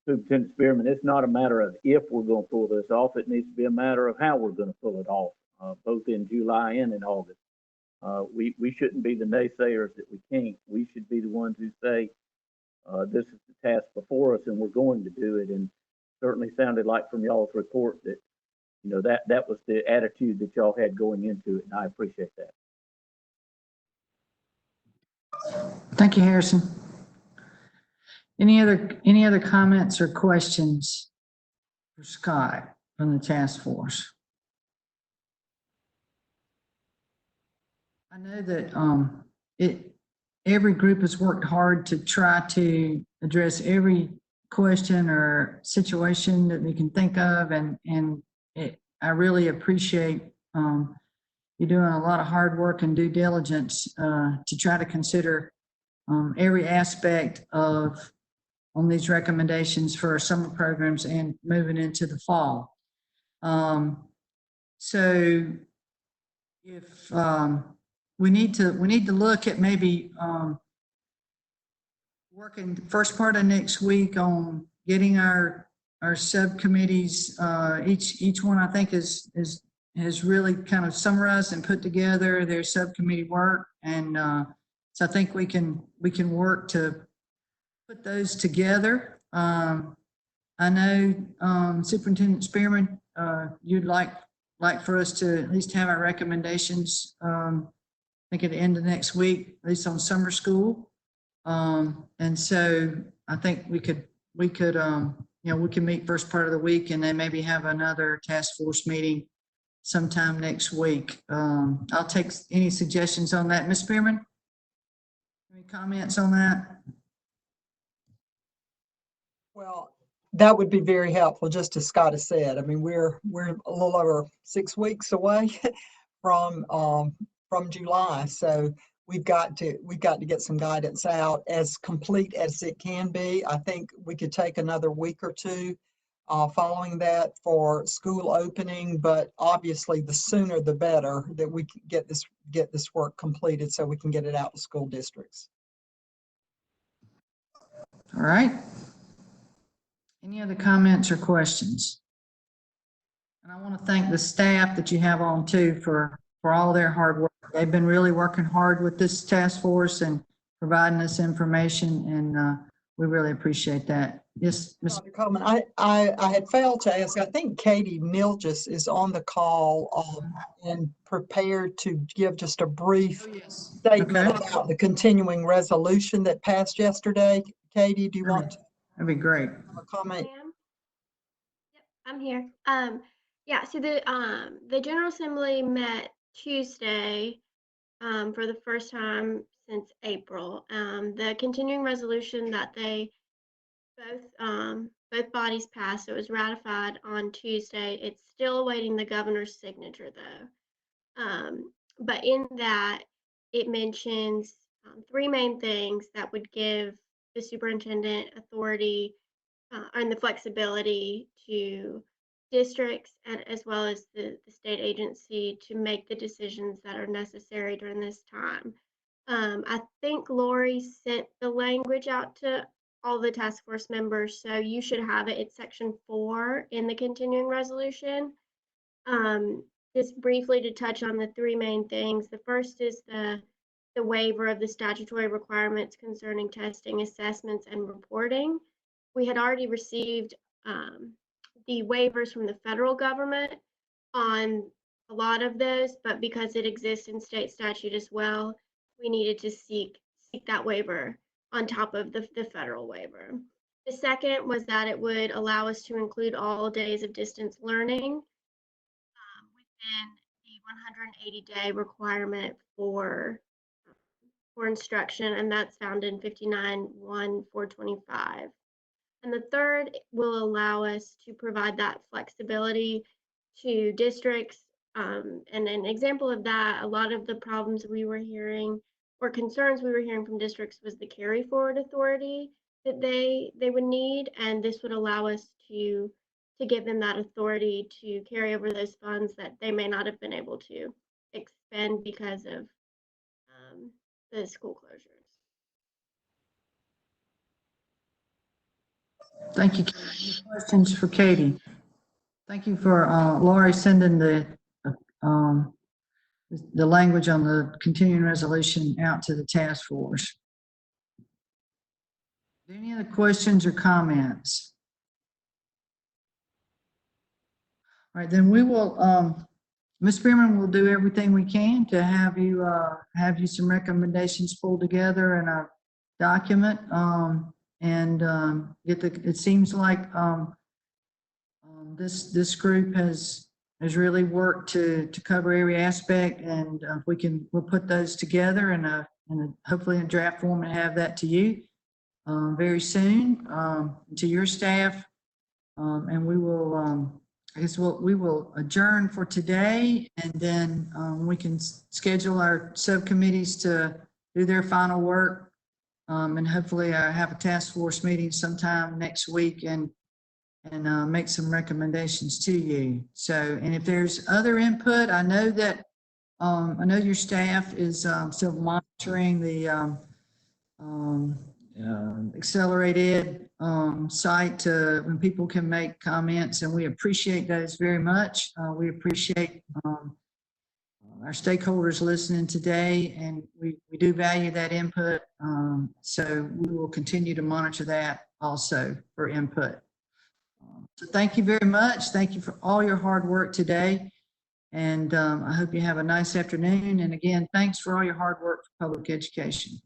S12: Superintendent Spearman, it's not a matter of if we're going to pull this off. It needs to be a matter of how we're going to pull it off, both in July and in August. We shouldn't be the naysayers that we can't. We should be the ones who say, this is the task before us and we're going to do it. And certainly sounded like from y'all's report that, that was the attitude that y'all had going into it. And I appreciate that.
S2: Thank you, Harrison. Any other comments or questions for Scott from the task force? I know that every group has worked hard to try to address every question or situation that we can think of, and I really appreciate you doing a lot of hard work and due diligence to try to consider every aspect on these recommendations for our summer programs and moving into the fall. So if we need to look at maybe, working the first part of next week on getting our subcommittees, each one I think has really kind of summarized and put together their subcommittee work. And, so I think we can work to put those together. I know, Superintendent Spearman, you'd like for us to at least have our recommendations, I think at the end of next week, at least on summer school. And so I think we could, we can meet first part of the week and then maybe have another task force meeting sometime next week. I'll take any suggestions on that. Ms. Spearman? Any comments on that?
S1: Well, that would be very helpful, just as Scott has said. I mean, we're a little over 6 weeks away from July, so we've got to get some guidance out as complete as it can be. I think we could take another week or two following that for school opening, but obviously the sooner the better that we can get this work completed so we can get it out to school districts.
S2: All right. Any other comments or questions? And I want to thank the staff that you have on too for all their hard work. They've been really working hard with this task force and providing us information, and we really appreciate that. Yes, Ms.
S1: Dr. Coleman, I had failed to ask. I think Katie Milgis is on the call and prepared to give just a brief statement about the continuing resolution that passed yesterday. Katie, do you want to?
S2: That'd be great.
S1: Comment?
S16: Yep, I'm here. Yeah, so the General Assembly met Tuesday for the first time since April. The continuing resolution that they both bodies passed, so it was ratified on Tuesday. It's still awaiting the governor's signature though. But in that, it mentions 3 main things that would give the superintendent authority and the flexibility to districts and as well as the state agency to make the decisions that are necessary during this time. I think Lori sent the language out to all the task force members, so you should have it. It's section 4 in the continuing resolution. Just briefly to touch on the 3 main things. The first is the waiver of the statutory requirements concerning testing, assessments, and reporting. We had already received the waivers from the federal government on a lot of those, but because it exists in state statute as well, we needed to seek that waiver on top of the federal waiver. The second was that it would allow us to include all days of distance learning within the 180-day requirement for instruction, and that's found in 59-1-425. And the third will allow us to provide that flexibility to districts. And an example of that, a lot of the problems we were hearing or concerns we were hearing from districts was the carry forward authority that they would need. And this would allow us to give them that authority to carry over those funds that they may not have been able to expend because of the school closures.
S2: Thank you. Any questions for Katie? Thank you for Lori sending the language on the continuing resolution out to the task force. Any other questions or comments? All right, then we will, Ms. Spearman will do everything we can to have you some recommendations pulled together in a document. It seems like this group has really worked to cover every aspect, and we'll put those together in hopefully in draft form and have that to you very soon, to your staff, and we will we will adjourn for today, and then we can schedule our subcommittees to do their final work. And hopefully have a task force meeting sometime next week and make some recommendations to you. So, and if there's other input, I know that I know your staff is still monitoring the Accelerated site to when people can make comments, and we appreciate those very much. We appreciate our stakeholders listening today, and we do value that input. So we will continue to monitor that also for input. So thank you very much. Thank you for all your hard work today. And I hope you have a nice afternoon. And again, thanks for all your hard work for public education.